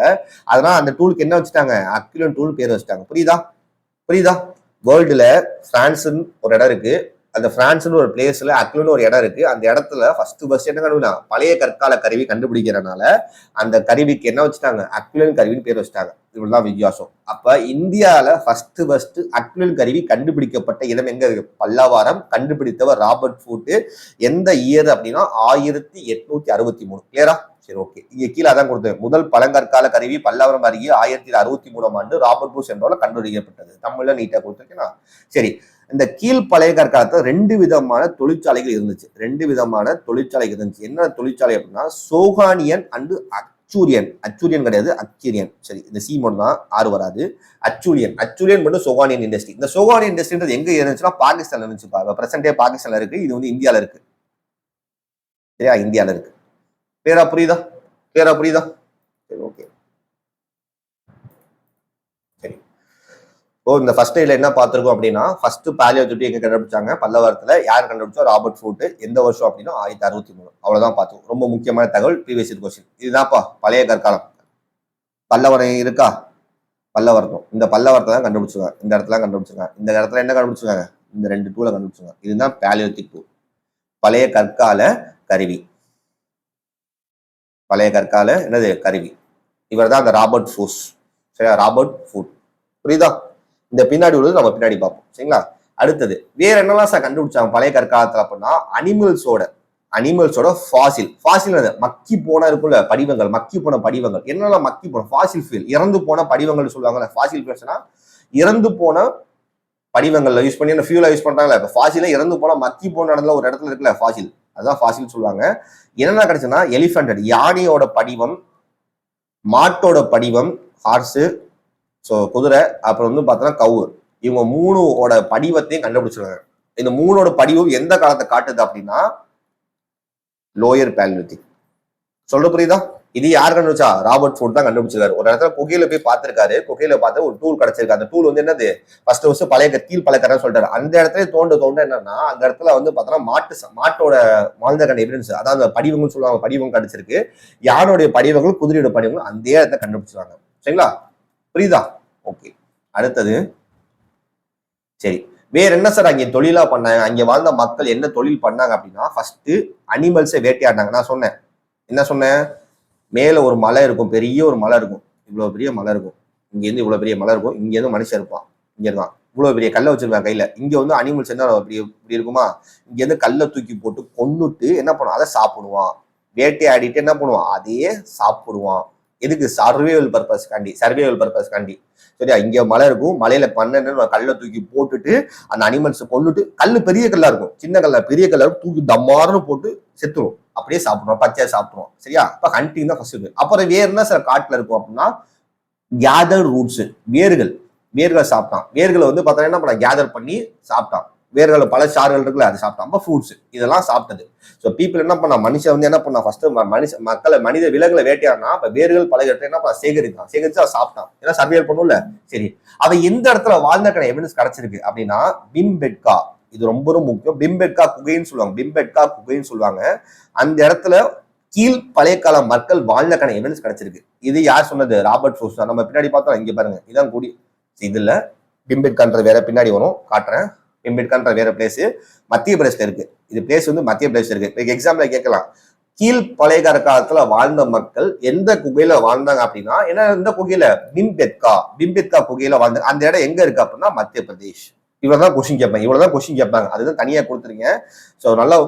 அதனால அந்த டூலுக்கு என்ன வச்சுட்டாங்க? அக்யூலியன் டூல் பேர் வச்சுட்டாங்க. புரியுதா? வேர்ல்டுல பிரான்ஸ்ன்னு ஒரு இடம் இருக்கு. அந்த பிரான்ஸ்னு ஒரு பிளேஸ்ல அக்யூலியன் ஒரு இடம் இருக்கு. அந்த இடத்துல ஃபர்ஸ்ட் என்ன கண்டுபிடிக்கலாம்? பழைய கற்கால கருவி கண்டுபிடிக்கிறனால அந்த கருவிக்கு என்ன வச்சுட்டாங்க? அக்யூலியன் கருவின்னு பேர் வச்சுட்டாங்க. இவ்வளவுதான் வித்தியாசம். அப்ப இந்தியாவில ஃபர்ஸ்ட் அக்யூலியன் கருவி கண்டுபிடிக்கப்பட்ட இடம் எங்க இருக்கு? பல்லவரம். கண்டுபிடித்தவர் ராபர்ட் ஃபூட். எந்த இயர் அப்படின்னா 1863. கிளியரா? சரி, ஓகே. இங்க கீழே அதான் கொடுத்தேன். முதல் பழங்கற்கால கருவி பல்லவரம் அருகே 1863 ராபர்ட் பூஸ் என்பவரால் கண்டுபிடிக்கப்பட்டது. தமிழ்ல நீட்டா கொடுத்துருக்கேன்னா சரி. இந்த கீழ் பழைய கற்காலத்துல 2 விதமான தொழிற்சாலைகள் இருந்துச்சு. என்ன தொழிற்சாலை அப்படின்னா சோகானியன் அண்ட் அச்சூரியன் கிடையாது, அச்சூரியன். சரி, இந்த சி மட்டும் தான், ஆறு வராது. அச்சூரியன் மட்டும் சோகானியன் இண்டஸ்ட்ரி. இந்த சோகானியன் இண்டஸ்ட்ரின்றது எங்க இருந்துச்சுன்னா பாகிஸ்தான்ல இருந்துச்சு. பிரசன்டே பாகிஸ்தான்ல இருக்கு. இது வந்து இந்தியால இருக்கு. சரியா? இந்தியால இருக்கு. கிளியரா புரியுதா? சரி, ஓகே. சரி, இந்த ஃபர்ஸ்ட் இதில் என்ன பார்த்துருக்கோம் அப்படின்னா ஃபர்ஸ்ட் பேலியோலிதிக் எங்க கண்டுபிடிச்சாங்க? பல்லவரத்துல. யார் கண்டுபிடிச்சா? Robert Foote. எந்த வருஷம் அப்படின்னா 1863. அவ்வளவுதான் பார்த்தோம். ரொம்ப முக்கியமான தகவல், ப்ரீவியஸ் இயர் கொஸ்டின். இதுதான்ப்பா பழைய கற்காலம். பல்லவரம் இருக்கா? பல்லவரம். இந்த பல்லவரத்தை தான் கண்டுபிடிச்சிருக்காங்க. இந்த இடத்துல கண்டுபிடிச்சிருக்காங்க. இந்த இடத்துல என்ன கண்டுபிடிச்சிருக்காங்க? இந்த 2 டூலை கண்டுபிடிச்சிருக்காங்க. இதுதான் பேலியோலிதிக் டூல். பழைய கற்கால கருவி. பழைய கற்கால என்னது கருவி. இவர் தான் அந்த ராபர்ட் ஃபூஸ். சரியா, ராபர்ட் ஃபூட். புரியுதா? இந்த பின்னாடி உள்ளது நம்ம பின்னாடி பார்ப்போம். சரிங்களா? அடுத்தது வேற என்னெல்லாம் சார் கண்டுபிடிச்சாங்க பழைய கற்காலத்துல அப்படின்னா, அனிமல்ஸோட ஃபாசில் மக்கி போன இருக்குல்ல படிவங்கள், மக்கி போன படிவங்கள். என்னெல்லாம் மக்கி போன ஃபாசில் ஃபியூல், இறந்து போன படிவங்கள் சொல்லுவாங்கல்ல. ஃபாசில் ஃபியூல்ஸ்னா இறந்து போன படிவங்கள்ல யூஸ் பண்ணி ஃபியூலா யூஸ் பண்றாங்கல்ல. இப்ப ஃபாசில இறந்து போன மக்கி போன இடத்துல ஒரு இடத்துல இருக்குல்ல ஃபாசில், அதுதான் ஃபாசில் சொல்லுவாங்க. என்னென்ன கிடைச்சுன்னா எலிஃபண்ட் யானையோட படிவம், மாட்டோட படிவம் ஹார்ஸு, ஸோ குதிரை, அப்புறம் வந்து பார்த்தோன்னா கவு. இவங்க 3ஓட படிவத்தையும் கண்டுபிடிச்சிருக்காங்க. இந்த 3ஓட படிவம் எந்த காலத்தை காட்டுது அப்படின்னா லோயர் பேலியோலித்திக். சொல்ற புரியுதா? இது யார் கண்டுபிடிச்சா? ராபர்ட் ஃபுட் தான் கண்டுபிடிச்சிருக்காரு. ஒரு இடத்துல குகையில போய் பார்த்திருக்காரு. குகையில பார்த்து ஒரு டூல் கிடைச்சிருக்கு. அந்த டூல் வந்து என்னது, ஃபர்ஸ்ட் பழைய கீழ் பழைய சொல்லிட்டாரு. அந்த இடத்துல தோண்ட என்னன்னா அந்த இடத்துல வந்து பார்த்தோன்னா மாட்டோட வாழ்ந்த கண்ட எவிடன்ஸ், அதாவது படிவங்கள் சொல்லுவாங்க, படிவம் கிடைச்சிருக்கு. யாருடைய படிவங்கள், குதிரையோட படிவங்கள் அந்த இடத்த கண்டுபிடிச்சிருவாங்க. சரிங்களா? புரியுதா? ஓகே. அடுத்தது சரி, வேற என்ன சார் அங்கே தொழிலா பண்ணாங்க? அங்க வாழ்ந்த மக்கள் என்ன தொழில் பண்ணாங்க அப்படின்னா, ஃபர்ஸ்ட் அனிமல்ஸை வேட்டையாடினாங்க. நான் சொன்னேன், என்ன சொன்னேன், மேல ஒரு மலை இருக்கும், பெரிய ஒரு மலை இருக்கும், இவ்வளவு பெரிய மலை இருக்கும். இங்க இருந்து இவ்வளவு பெரிய மலை இருக்கும், இங்க இருந்து மனுஷன் இருப்பான், இங்க இருக்கான், இவ்வளவு பெரிய கல்லை வச்சிருக்கான் கையில. இங்க வந்து அனிமல்ஸ் என்ன இப்படி இருக்குமா, இங்க இருந்து கல்லை தூக்கி போட்டு கொன்னுட்டு என்ன பண்ணுவான், அதை சாப்பிடுவான். வேட்டையாடிட்டு என்ன பண்ணுவான், அதையே சாப்பிடுவான். எதுக்கு? சர்வைவல் பர்பஸ்காண்டி. சரியா? இங்க மலை இருக்கும், மலையில பண்ண கல்லை தூக்கி போட்டுட்டு அந்த அனிமல்ஸ் கொண்டுட்டு, கல்லு பெரிய கல்லா இருக்கும், சின்ன கல்லா பெரிய கல்லா தூக்கி தம்மாருன்னு போட்டு செத்துரும், அப்படியே சாப்பிடுவோம், பச்சையா சாப்பிடுவோம். சரியா? இப்ப ஹண்டிங் தான் ஃபர்ஸ்ட். அப்புறம் வேற என்ன சார் காட்டுல இருக்கும் அப்படின்னா, கேதர் ரூட்ஸ், வேர்கள் சாப்பிட்டான். வேர்களை வந்து பார்த்தா என்ன பண்ண, கேதர் பண்ணி சாப்பிட்டான். வேர்கள் பல சாறுகள் இருக்குல்ல, அது சாப்பிட்டான். அப்ப ஃப்ரூட்ஸ் இதெல்லாம் சாப்பிட்டது. ஸோ பீப்புள் என்ன பண்ணா, மனுஷன் வந்து என்ன பண்ணா, ஃபர்ஸ்ட் மனித விலங்குகளை வேட்டையாடினா, இப்ப வேர்கள் பழகிட்ட என்ன பண்ண, சேகரிச்சு அதை சாப்பிட்டான். ஏன்னா சர்வைவல் பண்ணும்ல. சரி, அவ எந்த இடத்துல வாழ்ந்த எவிடன்ஸ் கிடைச்சிருக்கு அப்படின்னா பிம்பெட்கா. இது ரொம்ப ரொம்ப முக்கியம். பிம்பெட்கா குகைன்னு சொல்லுவாங்க. அந்த இடத்துல கீழ் பழைய கால மக்கள் வாழ்ந்தக்கான எவிடன்ஸ் கிடைச்சிருக்கு. இது யார் சொன்னது? ராபர்ட் ஃபூஸ். நம்ம பின்னாடி பார்த்தோம், இங்க பாருங்க, இதான் கூடி. இதுல பிம்பெட்கான்றது வேற, பின்னாடி வரும் காட்டுறேன். பிம்பெட்கான்ற வேற பிளேஸ் மத்திய பிரதேசத்துல இருக்கு. இது பிளேஸ் வந்து மத்திய பிரதேசத்துல இருக்கு. எக்ஸாம்பிள் கேட்கலாம், கீழ் பழைய காலத்துல வாழ்ந்த மக்கள் எந்த குகையில வாழ்ந்தாங்க அப்படின்னா, ஏன்னா இந்த குகையில பிம்பெட்கா குகையில வாழ்ந்த அந்த இடம் எங்க இருக்கு அப்படின்னா மத்திய பிரதேஷ். இவ்வளவுதான் கொஸ்டின் கேட்பாங்க. அதுதான் தனியா கொடுத்துருங்க. ஸோ நல்லா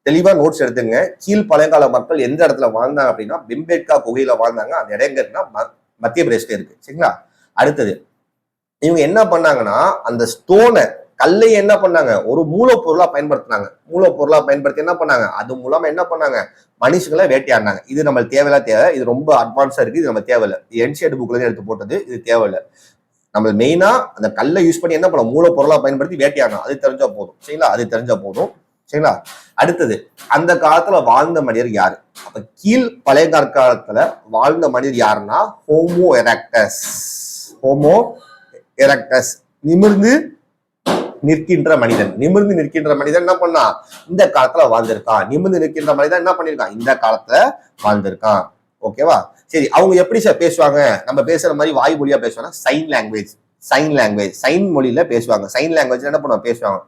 தெளிவா நோட்ஸ் எடுத்துங்க. கீழ் பழையகால மக்கள் எந்த இடத்துல வாழ்ந்தாங்க அப்படின்னா பிம்பெட்கா குகையில வாழ்ந்தாங்க. அந்த இடம் எங்க இருக்குன்னா மத்திய பிரதேசத்துல இருக்கு. சரிங்களா? அடுத்தது இவங்க என்ன பண்ணாங்கன்னா, அந்த ஸ்டோனை, கல்லை என்ன பண்ணாங்க, ஒரு மூலப்பொருளா பயன்படுத்தி என்ன பண்ணாங்க, அது மூலமா என்ன பண்ணாங்க, மனுஷங்களை வேட்டையாடினாங்க. இது நம்ம தேவை. இது ரொம்ப அட்வான்ஸா இருக்கு, இது நம்ம தேவையில்லை. என்சிஆர்டி புக்ல இருந்து எடுத்து போட்டது, இது தேவையில்லை. நம்ம மெயினா அந்த கல்லை யூஸ் பண்ணி என்ன பண்ண, மூலப்பொருளா பயன்படுத்தி வேட்டையாடணும். அது தெரிஞ்சா போதும். சரிங்களா? சரிங்களா? அடுத்தது, அந்த காலத்துல வாழ்ந்த மனிதர் யாரு? அப்ப கீழ் பழைய காலத்துல வாழ்ந்த மனிதர் யாருன்னா ஹோமோ எரக்டஸ், நிமிர்ந்து நிற்கின்ற மனிதன். என்ன பண்ணா, இந்த காலத்துல வாழ்ந்திருக்கான். நிமிர்ந்து நிற்கின்ற மனிதன் என்ன பண்ணிருக்கான், இந்த காலத்துல வாழ்ந்திருக்கான். ஓகேவா? சரி, அவங்க எப்படி சார் பேசுவாங்க? நம்ம பேசுற மாதிரி வாய் மொழியா பேசுவாங்க. சைன் மொழியில பேசுவாங்க. சைன் லாங்குவேஜ் என்ன பண்ணுவாங்க, பேசுவாங்க.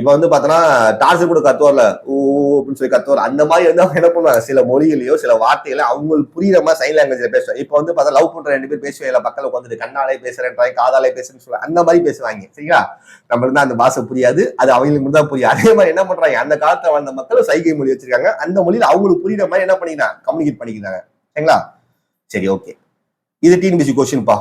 இப்ப வந்து பாத்தோன்னா டார்ச்சர் கூட கத்துவார்ல, ஊ அப்படின்னு சொல்லி கத்துவார். அந்த மாதிரி வந்து அவங்க என்ன பண்ணுவாங்க, சில மொழிகளையோ சில வார்த்தைகளை அவங்களுக்கு புரியுற மாதிரி சைன் லாங்குவேஜ்ல பேசுவாங்க. இப்ப வந்து பார்த்தா லவ் பண்ற 2 பேர் பேசுவாங்க, பக்கத்துல உட்காந்துட்டு கண்ணாலே பேசுறேன், காதாலே பேசுறேன்னு சொல்லுவாங்க. அந்த மாதிரி பேசுவாங்க. சரிங்களா? நம்மளுக்கு தான் அந்த பாஷை புரியாது, அது அவங்களுக்கு தான் புரியும். அதே மாதிரி என்ன பண்றாங்க, அந்த காலத்துல வாழ்ந்த மக்கள் சைகை மொழி வச்சிருக்காங்க. அந்த மொழியில அவங்களுக்கு புரியுற மாதிரி என்ன பண்ணிக்கிறாங்க, கம்யூனிகேட் பண்ணிக்கிறாங்க. சரிங்களா? சரி, ஓகே. இது டிஎன்பிஎஸ்சி கொஸ்டின்ப்பா.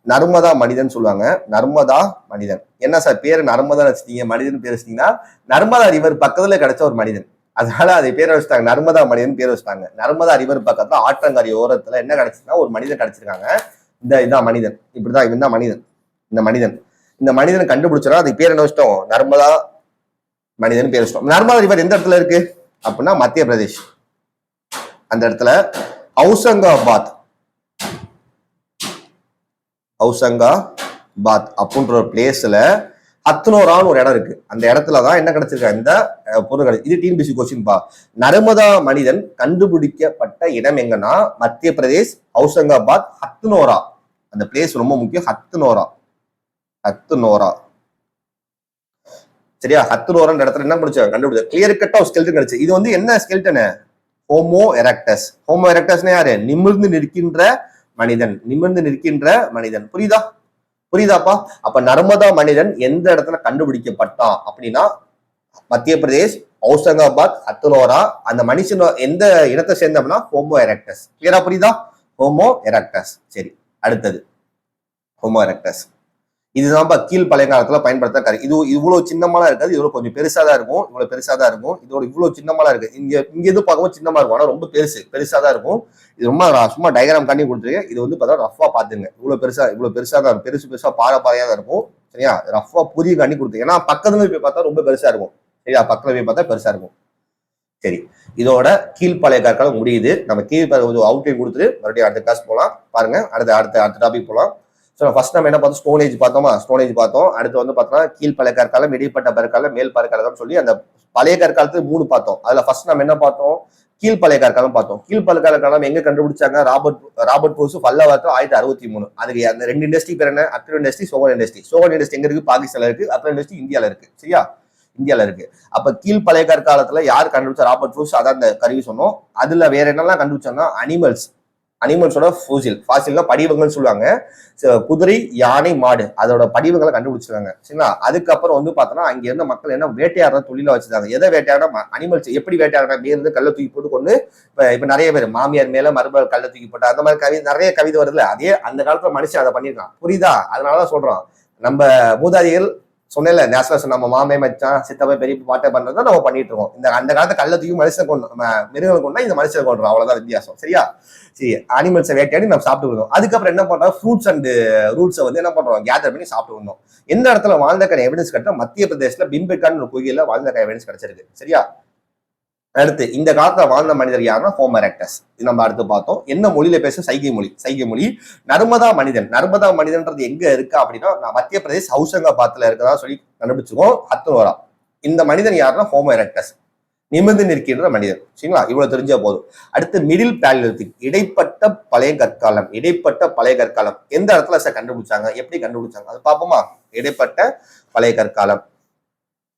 நர்மதா மனிதன் சொல்லுவாங்க. நர்மதா மனிதன். என்ன சார் பேரு நர்மதா வச்சுட்டீங்க, மனிதன் பேர் வச்சிட்டீங்கன்னா, நர்மதா ரிவர் பக்கத்துல கிடைச்ச ஒரு மனிதன், அதனால அதை பேர் வச்சுட்டாங்க, நர்மதா மனிதன் பேர் வச்சுட்டாங்க. நர்மதா ரிவர் பக்கத்துல ஆற்றங்கரை ஓரத்துல என்ன கிடைச்சுன்னா ஒரு மனிதன் கிடைச்சிருக்காங்க. இதான் மனிதன், இப்படிதான் இவன் தான் மனிதன். இந்த மனிதனை கண்டுபிடிச்சா அதுக்கு பேர் என்ன வச்சிட்டோம், நர்மதா மனிதன் பேர் வச்சிட்டோம். நர்மதா ரிவர் எந்த இடத்துல இருக்கு அப்படின்னா மத்திய பிரதேஷ். அந்த இடத்துல ஹவுசங்காபாத் அப்படின்ற ஒரு பிளேஸ்ல ஹத்னோரான்னு ஒரு இடம் இருக்கு. அந்த இடத்துலதான் என்ன கிடைச்சிருக்காங்க, இந்த பொருட்கள். இது டிஎன்பிஎஸ்சி கொஸ்டின் பா. நர்மதா மனிதன் கண்டுபிடிக்கப்பட்ட இடம் எங்கன்னா மத்திய பிரதேஷ், ஹவுசங்காபாத், ஹத்னோரா. அந்த பிளேஸ் ரொம்ப முக்கியம். ஹத்னோரா. சரியா? ஹத்துலோரன் இடத்துல என்ன முடிச்சு கண்டுபிடிச்சது, கிளியர் கட்டா ஒரு ஸ்கெல்டன் கிடைச்சு. இது வந்து என்ன ஸ்கெல்டனு, ஹோமோ எரக்டஸ். ஹோமோ எரக்டஸ்னா யாரு, நிமிர்ந்து நிற்கின்ற மனிதன், நிமிர்ந்து நிற்கின்ற மனிதன். புரியுதா? புரியுதாப்பா? அப்ப நர்மதா மனிதன் எந்த இடத்துல கண்டுபிடிக்கப்பட்டான் அப்படின்னா மத்திய பிரதேஷ், ஹவுசங்காபாத், ஹத்துலோரா. அந்த மனுஷன் எந்த இனத்தை சேர்ந்தோம்னா ஹோமோ எரக்டஸ். கிளியரா புரியுதா? Homo erectus. சரி, அடுத்தது ஹோமோ எரக்டஸ். இதுதான்ப்பா கீழ் பழையகாலத்துல பயன்படுத்த இது இவ்வளவு சின்னமாலாம் இருக்காது, இவ்வளவு கொஞ்சம் பெருசா தான் இருக்கும், இவ்வளவு பெருசா தான் இருக்கும். இதோட இவ்வளவு சின்னமாலாம் இருக்கு. இங்க எது பார்க்கவும் சின்னமா இருக்கும், ஆனா ரொம்ப பெருசா தான் இருக்கும். இது ரொம்ப சும்மா டயக்ராம் காட்டி கொடுத்துருக்கேன். இது வந்து பார்த்தா ரஃபா பாத்துங்க, இவ்வளவு பெருசா தான் இருக்கும், பெருசா பாறையா தான் இருக்கும். சரியா? ரஃபா புதிய காட்டி கொடுத்துருக்கேன். ஏன்னா பக்கத்துல போய் பார்த்தா ரொம்ப பெருசா இருக்கும். சரியா? பக்கத்துல போய் பார்த்தா பெருசா இருக்கும். சரி, இதோட கீழ்ப்பழைய கற்காலம் முடியுது. நம்ம அவுட்லைன் கொடுத்துட்டு மறுபடியும் அடுத்த கிளாஸ் போகலாம். பாருங்க, அடுத்த டாபிக் போகலாம். ஸோ ஃபர்ஸ்ட் நம்ம என்ன பார்த்தோம், ஸ்டோனேஜ் பார்த்தோமா, ஸ்டோனேஜ் பார்த்தோம். அடுத்து வந்து பார்த்தோம்னா கீழ்ப்பழைய கற்காலம், இடைப்பட்ட பற்காலம், மேல் பற்காலம் சொல்லி அந்த பழைய கற்காலத்துக்கு 3 பார்த்தோம். அதுல ஃபர்ஸ்ட் நம்ம என்ன பார்த்தோம், கீழ்ப்பழைய கற்காலம் பார்த்தோம். கீழ்ப்பழைய காலம் எங்க கண்டுபிடிச்சாங்க, ராபர்ட் ப்ரூஸ் பல்லவாரத்தில் 1963. அதுக்கு அந்த 2 இண்டஸ்ட்ரி பேர் என்ன, அக்ரோ இண்டஸ்ட்ரி, சோகன் இண்டஸ்ட்ரி. சோகன் இண்டஸ்ட்ரி எங்க இருக்கு, பாகிஸ்தான்ல இருக்கு. அக்ரோ இண்டஸ்ட்ரி இந்தியால இருக்கு. சரியா? இந்தியால இருக்கு. அப்ப கீழ்ப்பழைய கற்காலத்துல யார் கண்டுபிடிச்சா, ராபர்ட் ப்ரூஸ். அதான் அந்த கருவி சொன்னோம். அதுல வேற என்னெல்லாம் கண்டுபிடிச்சாங்கன்னா அனிமல்ஸோட ஃபாசில்னா படிவங்கள் சொல்லுவாங்க. குதிரை, யானை, மாடு அதோட படிவங்களை கண்டுபிடிச்சிருக்காங்க. சரிங்களா? அதுக்கப்புறம் வந்து பார்த்தோம்னா அங்க இருந்த மக்கள் என்ன வேட்டையாடுற தொழில வச்சிருக்காங்க. எதை வேட்டையாட, அனிமல்ஸ் எப்படி வேட்டையாடுற, மேலிருந்து கல்லை தூக்கி போட்டு கொண்டு இப்ப நிறைய பேர் மாமியார் மேல மருமகள் கல்லை தூக்கி போட்டு அந்த மாதிரி நிறைய கவிதை வருதுல, அதே அந்த காலத்துல மனுஷன் அதை பண்ணியிருக்கான். புரியுதா? அதனாலதான் சொல்றோம், நம்ம மூதாதிகள் சொன்னேன்ல, நேஷனல் நம்ம மாமே மச்சான் சித்தப்பா பெரிய பாட்டை பண்றதை நம்ம பண்ணிட்டு இருக்கோம். அந்த காலத்தை கல்லை தூக்கி மனுஷன் கொண்டு மிருகங்களை கொண்டா இந்த மனுஷனை கொண்டுறோம். அவ்வளவுதான் வித்தியாசம். சரியா? சரி, அனிமல்ஸை வேட்டையாடி நம்ம சாப்பிட்டு வந்தோம். அதுக்கப்புறம் என்ன பண்றோம், ஃப்ரூட்ஸ் அண்ட் ரூட்ஸை வந்து என்ன பண்றோம், கேதர் பண்ணி சாப்பிட்டு வந்தோம். எந்த இடத்துல வாழ்ந்தக்கான எவிடன்ஸ் கிடைச்சா, மத்திய பிரதேசல பிம்பெக்கான ஒரு கோயில வாழ்ந்தக்கான எவிடன்ஸ் கிடைச்சிருக்கு. சரியா? அடுத்து இந்த காலத்துல வாழ்ந்த மனிதர் யாருன்னா ஹோமோ எரக்டஸ். இது நம்ம அடுத்து பார்த்தோம். என்ன மொழியில பேச, சைகை மொழி. நர்மதா மனிதன்றது எங்க இருக்கா அப்படின்னா மத்திய பிரதேஷ் ஹவுசங்காபாத்ல இருக்கதா சொல்லி கண்டுபிடிச்சிருக்கோம். ஹத்துலோரா. இந்த மனிதன் யாருன்னா ஹோமோ எரக்டஸ், நிமிர்ந்து நிற்கின்ற மனிதன். சரிங்களா? இவ்வளவு தெரிஞ்சா போதும். அடுத்து மிடில் பேலியோலித்திக், இடைப்பட்ட பழைய கற்காலம். எந்த இடத்துல சார் கண்டுபிடிச்சாங்க, எப்படி கண்டுபிடிச்சாங்க அது பார்ப்போமா. இடைப்பட்ட பழைய கற்காலம்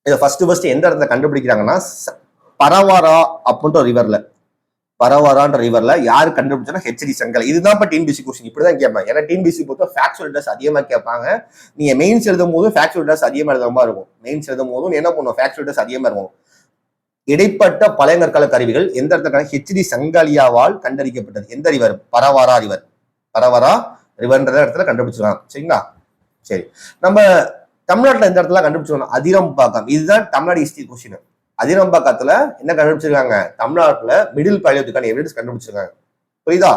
இதை ஃபர்ஸ்ட் எந்த இடத்துல கண்டுபிடிக்கிறாங்கன்னா பரவாரா அப்படின்ற ரிவர்ல யாரு கண்டுபிடிச்சா ஹெச்டி சங்கல். இதுதான் டிஎன்பிசி கொஸ்டின் இப்படிதான் கேட்பாங்க. ஏன்னா டிஎன்பிசி பொறுத்த ஃபேக்சுவல் டெஸ்ட் அதிகமா கேட்பாங்க. நீங்க மெயின்ஸ் எழுதும் போது ஃபேக்சுவல் டெஸ்ட் அதிகமா எழுதுற மாதிரி இருக்கும். மெயின்ஸ் எழுதும் போதும் என்ன பண்ணுவோம், ஃபேக்சுவல் டெஸ்ட் அதிகமா இருக்கும். இடைப்பட்ட பழையங்கற்கால கருவிகள் எந்த இடத்துல ஹெச்டி சங்காலியாவால் கண்டறிக்கப்பட்டது. எந்த ரிவர், பரவாரா ரிவர்ன்ற இடத்துல கண்டுபிடிச்சிருக்காங்க. சரிங்களா? சரி, நம்ம தமிழ்நாட்டுல எந்த இடத்துல கண்டுபிடிச்சிருக்கோம், அதிரம்பாக்கம். இதுதான் தமிழ்நாடு ஹிஸ்டரி கொஸ்டின். அதிரம்பாக்கத்துல என்ன கண்டுபிடிச்சிருக்காங்க, தமிழ்நாட்டுல மிடில் பேலியோத்துக்கான எவிடன்ஸ் கண்டுபிடிச்சிருக்காங்க. புரியுதா?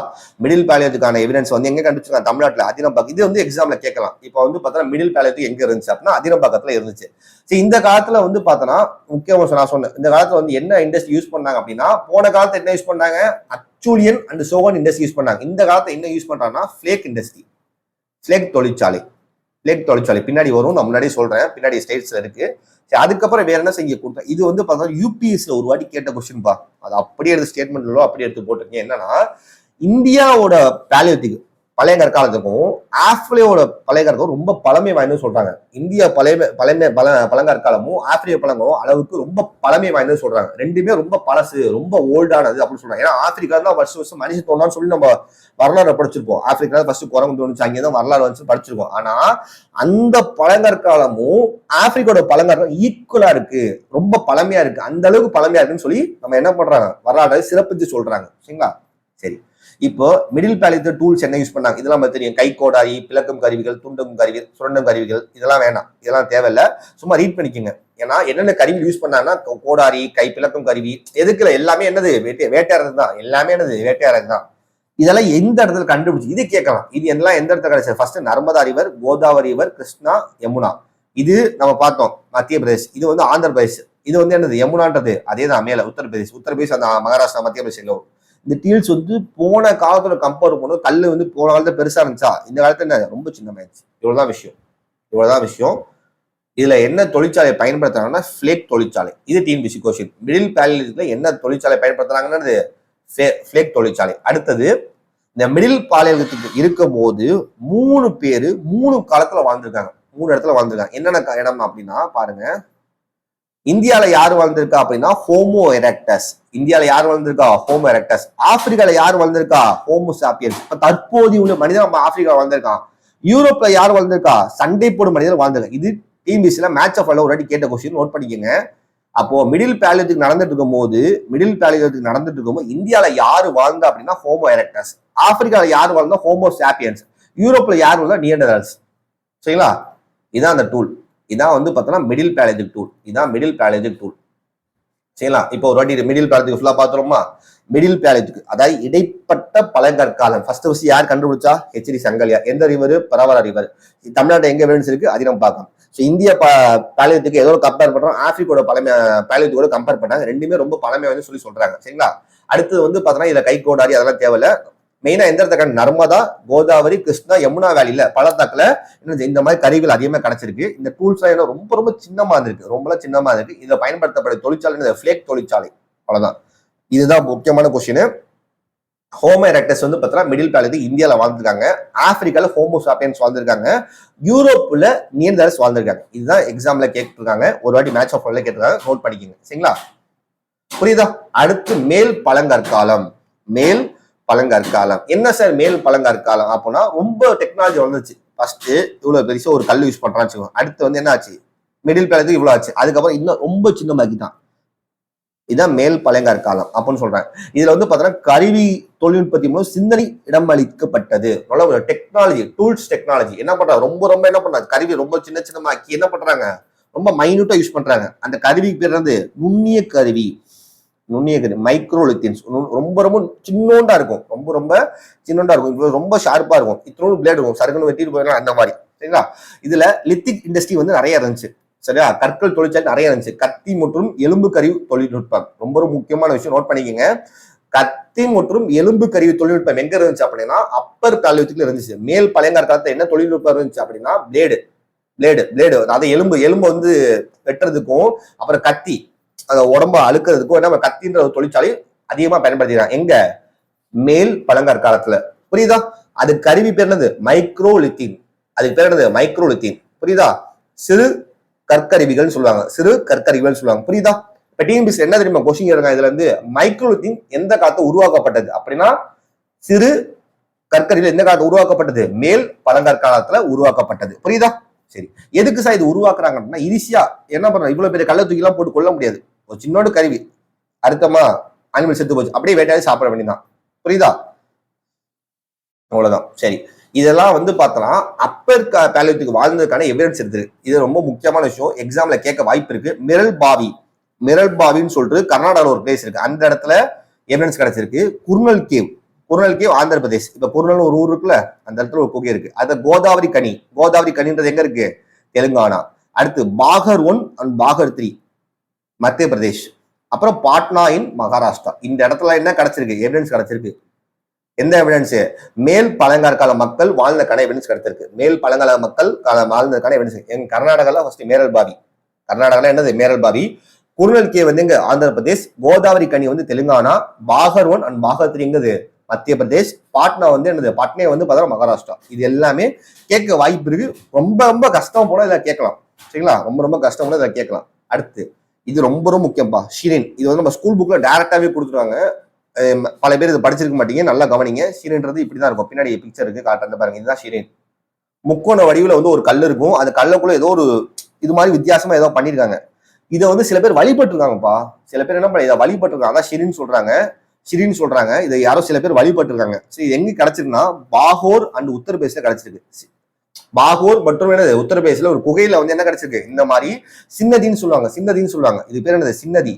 மிடில் பேலியோத்துக்கான எவிடன்ஸ் வந்து எங்க கண்டுபிடிச்சிருக்காங்க, தமிழ்நாட்டுல அதிரம்பாக்கம். இது வந்து எக்ஸாம்ல கேட்கலாம். இப்போ வந்து பார்த்தா மிடில் பேலியோத்து எங்க இருந்துச்சு அப்படின்னா அதிரம்பாக்கத்துல இருந்துச்சு. சரி, இந்த காலத்துல வந்து பார்த்தோன்னா முக்கியமா நான் சொன்னேன், இந்த காலத்துல வந்து என்ன இண்டஸ்ட்ரி யூஸ் பண்ணாங்க அப்படின்னா, போன காலத்துல என்ன யூஸ் பண்ணாங்க, அச்சூலியன் அண்ட் சோகன் இண்டஸ்ட்ரி யூஸ் பண்ணாங்க. இந்த காலத்துல என்ன யூஸ் பண்றாங்கன்னா ஃபிளேக் இண்டஸ்ட்ரி, ஃபிளேக் தொழிற்சாலை பின்னாடி வரும். நான் முன்னாடி சொல்றேன், பின்னாடி ஸ்டேட்ஸ்ல இருக்கு. அதுக்கப்புறம் வேற என்ன செய்ய கொடுத்தேன், இது வந்து பார்த்தா யூபிஎஸ்ல ஒரு வாட்டி கேட்ட கொஸ்டின் பா, அது அப்படியே எடுத்து ஸ்டேட்மெண்ட்ல அப்படியே எடுத்து போட்டிருக்கேன். என்னன்னா இந்தியாவோட பேலியோத்திக் பழைய கற்காலத்துக்கும் ஆப்பிரிக்காவோட பழைய கற்காலம் ரொம்ப பழமை வாய்ந்தது சொல்றாங்க. இந்தியா பழங்கற்காலமும் ஆப்பிரிக்க பழங்களும் அளவுக்கு ரொம்ப பழமை வாய்ந்தது சொல்றாங்க. ரெண்டுமே ரொம்ப பழசு, ரொம்ப ஓல்டானது அப்படின்னு சொல்றாங்க. ஏன்னா ஆப்பிரிக்கா தான் வருஷம் மனுஷன் தோணான்னு சொல்லி நம்ம வரலாறு படிச்சிருப்போம். ஆப்பிரிக்கா ஃபர்ஸ்ட் குரங்கு தோணுச்சு, அங்கேதான் வரலாறு வந்து படிச்சிருக்கோம். ஆனா அந்த பழங்கற்காலமும் ஆப்பிரிக்காவோட பழங்கற்காலம் ஈக்குவலா இருக்கு, ரொம்ப பழமையா இருக்கு, அந்த அளவுக்கு பழமையா இருக்குன்னு சொல்லி நம்ம என்ன பண்றாங்க, வரலாறு சிறப்பிச்சு சொல்றாங்க. சரிங்களா? சரி, இப்போ மிடில் பேலியோத் டூல்ஸ் என்ன யூஸ் பண்ணாங்க, இதெல்லாம் தெரியும். கை கோடாரி, பிளக்கும் கருவிகள், துண்டும் கருவிகள், சுரண்டும் கருவிகள், இதெல்லாம் வேணாம், இதெல்லாம் தேவையில்லை. சும்மா ரீட் பண்ணிக்கோங்க. ஏன்னா என்னென்ன கருவி யூஸ் பண்ணாங்கன்னா கோடாரி, கை பிளக்கும் கருவி, எதுக்குல எல்லாமே என்னது வேட்டையாடுறது தான். எல்லாமே என்னது வேட்டையாடுறது தான். இதெல்லாம் எந்த இடத்துல கண்டுபிடிச்சு இது கேட்கலாம். இது எல்லாம் எந்த இடத்துல கிடைச்சது, first Narmada river, Godavari river, Krishna, Yamuna. இது நம்ம பார்த்தோம் மத்திய பிரதேஷ். இது வந்து ஆந்திர பிரதேஷ். இது வந்து என்னது யமுனான்றது அதே தான் மேல உத்தரப்பிரதேஷ் அந்த மகாராஷ்டிரா மத்திய பிரதேஷ்ல. இந்த டீல்ஸ் வந்து போன காலத்துல கம்பேர் பண்ணும், கல் வந்து போன காலத்துல பெருசா இருந்துச்சா, இந்த காலத்துல என்ன ரொம்ப சின்னமாயிடுச்சு. இவ்வளவுதான் விஷயம். இதுல என்ன தொழிற்சாலை பயன்படுத்துறாங்கன்னா ஃபிளேக் தொழிற்சாலை. இது டிஎன்பிசி கொஸ்டின். மிடில் பேலியோலித்ல என்ன தொழிற்சாலை பயன்படுத்துறாங்கன்னு ஃபிளேக் தொழிற்சாலை. அடுத்தது இந்த மிடில் பேலியோலித் இருக்கும் போது 3 பேரு 3 காலத்துல வாழ்ந்திருக்காங்க, 3 இடத்துல வாழ்ந்திருக்காங்க. என்னென்ன இடம் அப்படின்னா பாருங்க, இந்தியால யார் வாழ்ந்திருக்கா அப்படின்னா ஹோமோ எரெக்டஸ். இந்தியால யார் வாழ்ந்திருக்கா? Homo erectus. ஆப்பிரிக்கால யார் வாழ்ந்திருக்கா? Homo sapiens. இப்ப தற்போதைய உள்ள மனிதன் நம்ம ஆப்பிரிக்கா வாழ்ந்திருக்கான். யூரோப்ல யார் வாழ்ந்திருக்கா? சண்டை போடும் மனிதர் வாழ்ந்திருக்கா. இது டிபிசில மேட்ச் ஆஃப் ஒரு வாட்டி கேட்ட கொஸ்டின் நோட் பண்ணிக்கங்க. அப்போ மிடில் பேலியோதிக் நடந்துட்டு இருக்கும்போது இந்தியால யாரு வாழ்ந்தா அப்படின்னா ஹோமோ எரெக்டஸ். ஆப்பிரிக்கால யார் வாழ்ந்தா ஹோமோ சாப்பியன்ஸ். யூரோப்ல யார் வாழ்ந்தா நியண்டர்தல்ஸ். சரிங்களா? இதான் அந்த டூல். இதான் வந்து பார்த்தோம்னா மிடில் பேலியோதிக் டூல். இதான் மிடில் பேலியோதிக் டூல். சரிங்களா? இப்போ ஒரு வாட்டி மிடில் பேலியோதிக் ஃபுல்லா பாத்துறோமா? மிடில் பேலியோதிக் அதாவது இடைப்பட்ட பழங்கற்காலம். ஃபர்ஸ்ட் யார் கண்டுபிடிச்சா? ஹெச்டி சங்கலியா. எந்த ரிவர்? பரவர ரிவர். தமிழ்நாட்டில் எங்க எவிடன்ஸ் இருக்கு? அது நம்ம பார்க்கலாம். இந்திய பேலியோதிக்கு ஏதோ கம்பேர் பண்றோம், ஆப்பிரிக்கோட பழமை பேலியோதிக்கோட கம்பேர் பண்ணாங்க. ரெண்டுமே ரொம்ப பழமை வந்து சொல்லி சொல்றாங்க. சரிங்களா? அடுத்தது வந்து பார்த்தோம்னா இதுல கை கோடாரி அதெல்லாம் தேவையில்ல. மெயினா எந்த இடத்துல நர்மதா, கோதாவரி, கிருஷ்ணா, யமுனா வேலியில பள்ளத்தாக்குல இந்த மாதிரி கருவிகள் அதிகமா கிடைச்சிருக்கு. இந்த டூல்ஸ் எல்லாம் ரொம்ப ரொம்ப சின்னமா இருக்கு, ரொம்ப சின்னமா இருக்கு. இதை பயன்படுத்தப்பட்ட தொழிற்சாலை ஃபிளேக் தொழிற்சாலை. அவ்வளவுதான். இதுதான் முக்கியமான கொஸ்டின். ஹோமோ எரெக்டஸ் வந்து பார்த்தீங்கன்னா மிடில் பேலியோதிக் இந்தியாவில் வாழ்ந்துருக்காங்க. ஆப்பிரிக்கால ஹோமோ சாப்பியன்ஸ் வாழ்ந்திருக்காங்க. யூரோப்ல நியண்டர்தல்ஸ் வாழ்ந்திருக்காங்க. இதுதான் எக்ஸாம்ல கேட்டிருக்காங்க. ஒரு வாட்டி மேட்ச் ஆஃப் கேட்டிருக்காங்க. நோட் பண்ணிக்கோங்க. சரிங்களா? புரியுதா? அடுத்து மேல் பழங்கற்காலம். மேல் பழங்கற்காலம் என்ன சார்? மேல் பழங்கற்காலம் அப்படின்னா ரொம்ப டெக்னாலஜி வந்துச்சு. ஃபர்ஸ்ட் இவ்வளவு பெருசா ஒரு கல் யூஸ் பண்றான்னு வச்சுக்கோங்க. அடுத்து வந்து என்ன ஆச்சு? மிடில் பேலியோதிக் இவ்வளவு ஆச்சு. அதுக்கப்புறம் இன்னும் ரொம்ப சின்னமாக்கிட்டான். இதான் மேல் பழங்கற்காலம் அப்படின்னு சொல்றேன். இதுல வந்து பாத்தீங்கன்னா கருவி தொழில்நுட்பத்தி மூலம் சிந்தனை இடமளிக்கப்பட்டது. நல்ல ஒரு டெக்னாலஜி, டூல்ஸ் டெக்னாலஜி என்ன பண்றாங்க? ரொம்ப ரொம்ப என்ன பண்றாங்க? கருவி ரொம்ப சின்னமாக்கி என்ன பண்றாங்க? ரொம்ப மைன்யூட்டா யூஸ் பண்றாங்க. அந்த கருவிக்கு பேர் வந்து நுண்ணிய கருவி. மைக்ரோலித்தின்ஸ். ரொம்ப ரொம்ப சின்னோண்டா இருக்கும். ரொம்ப சின்னோண்டா இருக்கும். ரொம்ப ஷார்ப்பா இருக்கும். இத்தனோடு பிளேட் இருக்கும். சருக்குன்னு வெட்டிட்டு போயிடலாம் அந்த மாதிரி. சரிங்களா? இதுல லித்திக் இண்டஸ்ட்ரி வந்து நிறைய இருந்துச்சு. சரியா? கற்கள் தொழிற்சாலை நிறைய இருந்துச்சு. கத்தி மற்றும் எலும்பு கருவி தொழில்நுட்பம் ரொம்ப ரொம்ப முக்கியமான விஷயம். நோட் பண்ணிக்கோங்க. கத்தி மற்றும் எலும்பு கருவி தொழில்நுட்பம் எங்க இருந்துச்சு அப்படின்னா அப்பர் பேலியோதிக்ல இருந்துச்சு. மேல் பழங்கற்காலத்துல என்ன தொழில்நுட்பம் இருந்துச்சு அப்படின்னா பிளேடு அதாவது எலும்பு வந்து வெட்டுறதுக்கும் அப்புறம் கத்தி அந்த உடம்ப அழுக்கிறதுக்கும் என்ன கத்தின்ற ஒரு தொழிற்சாலை அதிகமா பயன்படுத்திக்கிறாங்க. எங்க? மேல் பழங்கற்காலத்துல. புரியுதா? அது கருவி பேர் என்னது? மைக்ரோலித்தின். அதுக்கு பேர் என்னது? மைக்ரோலித்தின். புரியுதா? சிறு கற்கருவிகள் சொல்லுவாங்க. சிறு கற்கருவிகள் சொல்லுவாங்க. புரியுதா? இப்ப டிஎன்பிஎஸ்சி என்ன தெரியுமா கொஸ்டின் கேட்கிறாங்க இதுல இருந்து? மைக்ரோலித்தின் எந்த காலத்துல உருவாக்கப்பட்டது அப்படின்னா சிறு கற்கருவிகள் எந்த காலத்துல உருவாக்கப்பட்டது? மேல் பழங்கற்காலத்துல உருவாக்கப்பட்டது. புரியுதா? சரி, எதுக்கு சார் இது உருவாக்குறாங்க அப்படின்னா ஈஸியா என்ன பண்றாங்க? இவ்வளவு பெரிய கள்ள தூக்கி எல்லாம் போட்டு கொள்ள முடியாது. ஒரு சின்னோடு கருவி அர்த்தமா அனிமல் செத்து போச்சு, அப்படியே வேட்டையாடி சாப்பிட வேண்டியதான். புரியுதா? அவ்வளவுதான். சரி, இதெல்லாம் வந்து பார்த்தோம்னா அப்பர் பேலியோதிக் வாழ்ந்ததுக்கான எவிடன்ஸ் இருக்கு. இது ரொம்ப முக்கியமான விஷயம். எக்ஸாம்ல கேட்க வாய்ப்பு இருக்கு. மிரல் பாவின்னு சொல்லிட்டு கர்நாடகாவில் ஒரு பிளேஸ் இருக்கு. அந்த இடத்துல எவிடன்ஸ் கிடைச்சிருக்கு. குர்னல் கேவ் ஆந்திர பிரதேஷ். இப்ப குர்னல் ஒரு ஊர் இருக்குல்ல, அந்த இடத்துல ஒரு குகை இருக்கு. அது கோதாவரி கனின்றது எங்க இருக்கு? தெலுங்கானா. அடுத்து பாகர் 1 அண்ட் பாகர் 3 மத்திய பிரதேஷ். அப்புறம் பாட்னா இன் மகாராஷ்டிரா. இந்த இடத்துல என்ன கிடைச்சிருக்கு? எவிடன்ஸ் கிடைச்சிருக்கு. எந்த எவிடன்ஸ்? மேல் பழங்கற்கால மக்கள் வாழ்ந்தக்கான எவிடன்ஸ் கிடைச்சிருக்கு. மேல் பழங்கால மக்கள் வாழ்ந்ததுக்கான எவிடன்ஸ். எங்க கர்நாடகால ஃபர்ஸ்ட் மேரல்பாவி. கர்நாடகால என்னது? மேரல்பாவி. குர்னல் கே வந்து எங்க? ஆந்திர பிரதேஷ். கோதாவரி கனி வந்து தெலுங்கானா. பாகர் 1 அண்ட் பாகர் 3 எங்கது? மத்திய பிரதேஷ். பாட்னா வந்து என்னது? பாட்னே வந்து பார்த்தா மகாராஷ்டிரா. இது எல்லாமே கேட்க வாய்ப்பு இருக்கு. ரொம்ப ரொம்ப கஷ்டம் போல இதை கேட்கலாம். சரிங்களா? ரொம்ப கஷ்டம் போல இதை கேட்கலாம். அடுத்து இது ரொம்ப முக்கியம்பா, ஷிரின். இது வந்து நம்ம ஸ்கூல் புக்ல டைரக்டாவே கொடுத்துருவாங்க. பல பேர் இதை படிச்சிருக்க மாட்டீங்க. நல்லா கவனிங்க. ஷிரின்றது இப்படிதான் இருக்கும். பின்னாடி பிக்சர் இருக்கு, காட்டுறது பாருங்க. இதுதான் ஷிரின். முக்கோண வடிவுல வந்து ஒரு கல் இருக்கும். அது கல்லுக்குள்ள ஏதோ ஒரு இது மாதிரி வித்தியாசமா ஏதோ பண்ணிருக்காங்க. இதை வந்து சில பேர் வழிபட்டு இருக்காங்கப்பா. சில பேர் என்ன பண்ண இதை வழிபட்டு இருக்காங்க. அதான் ஷிரின்னு சொல்றாங்க. இதை யாரோ சில பேர் வழிபட்டு இருக்காங்க. சரி, எங்க கிடைச்சிருக்குன்னா பாகோர் அண்ட் உத்தரப்பிரதேசல கிடைச்சிருக்கு. பாகூர் மற்றும் என்னது? உத்தரப்பிரதேசல ஒரு குகையில வந்து என்ன கிடைச்சிருக்கு? இந்த மாதிரி சின்னதின்னு சொல்லுவாங்க. இது பேர் என்னது? சின்னதி.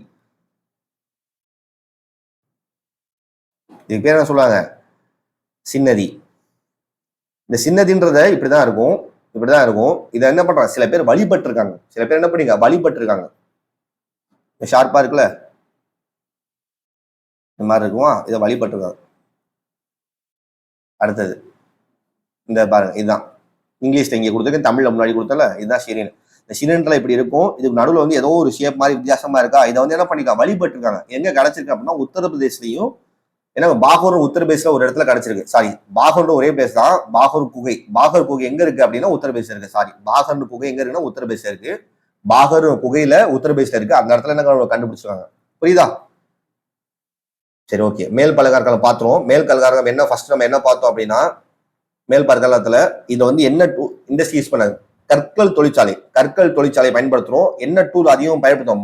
இதுக்கு பேர் என்ன சொல்லுவாங்க? சின்னதி. இந்த சின்னதின்றத இப்படிதான் இருக்கும். இதை என்ன பண்றாங்க? சில பேர் வழிபட்டு இருக்காங்க. சில பேர் என்ன பண்ணீங்க? வழிபட்டு இருக்காங்க. ஷார்ப்பா இருக்குல்ல, இந்த மாதிரி இருக்குமா? இதை வழிபட்டு இருக்காங்க. அடுத்தது இந்த பாருங்க, இதுதான் இங்கிலீஷ்ல இங்கே கொடுத்துருக்கேன், தமிழ்ல முன்னாடி கொடுத்தல. இதுதான் ஷிரின். இந்த ஷிரின்ல இப்படி இருக்கும். இதுக்கு நடுவில் வந்து ஏதோ ஒரு ஷேப் மாதிரி வித்தியாசமா இருக்கா? இதை வந்து என்ன பண்ணிருக்கா? வழிபட்டு இருக்காங்க. எங்க கிடைச்சிருக்கு அப்படின்னா உத்தரப்பிரதேஷ்லயும். ஏன்னா பாகூர் உத்தரப்பிரதேஷ்ல ஒரு இடத்துல கிடைச்சிருக்கு. சாரி, பாகூர் ஒரே பிளேஸ் தான். பாகூர் குகை எங்க இருக்கு அப்படின்னா உத்தரப்பிரதேசம் இருக்கு. சாரி, பாகூர் குகை எங்க இருக்குன்னா உத்தரப்பிரதேசம் இருக்கு. பாகர் குகையில உத்தரப்பிரதேசல இருக்கு. அந்த இடத்துல என்ன கண்டுபிடிச்சிருக்காங்க. புரியுதா? சரி, ஓகே. மேல் பல்கலைக்கழகம் பாத்துருவோம். மேல் பல்கலைக்கழகம் என்ன ஃபர்ஸ்ட் நம்ம என்ன பார்த்தோம் அப்படின்னா, மேல் பல்கலைக்கழகத்துல இதுல வந்து என்ன இண்டஸ்ட்ரி யூஸ் பண்ணாங்க, கற்கள் தொழிற்சாலை பயன்படுத்துறோம். என்ன டூல் அதிகம் பயன்படுத்தும்,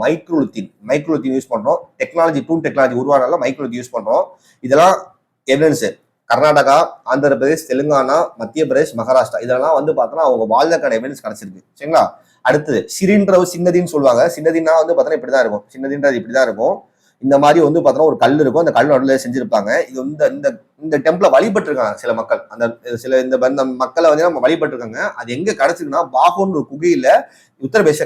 மைக்ரோலித்தின் யூஸ் பண்றோம். டெக்னாலஜி உருவானால மைக்ரோலித்தின் யூஸ் பண்றோம். இதெல்லாம் எவிடன்ஸ் கர்நாடகா, ஆந்திர பிரதேஷ், தெலுங்கானா, மத்திய பிரதேஷ், மகாராஷ்டிரா இதெல்லாம் வந்து பார்த்தோன்னா அவங்க வாழ்ந்தக்கான எவிடன்ஸ் கிடைச்சிருக்கு. சரிங்களா? அடுத்தது சிறின்றவு சின்னதின்னு சொல்லுவாங்க. சின்னதின்னா வந்து பார்த்தோன்னா இப்படிதான் இருக்கும். சின்னதின்றது இப்படிதான் இருக்கும். இந்த மாதிரி வந்து பார்த்தோன்னா ஒரு கல் இருக்கும். அந்த கல் நடுவில் செஞ்சிருப்பாங்க. இது வந்து இந்த டெம்பிளை வழிபட்டிருக்காங்க சில மக்கள். இந்த மக்களை வந்து நம்ம வழிபட்டிருக்காங்க. அது எங்க கிடைச்சிருக்குன்னா பாகோன்ற குகையில உத்தரப்பிரதேச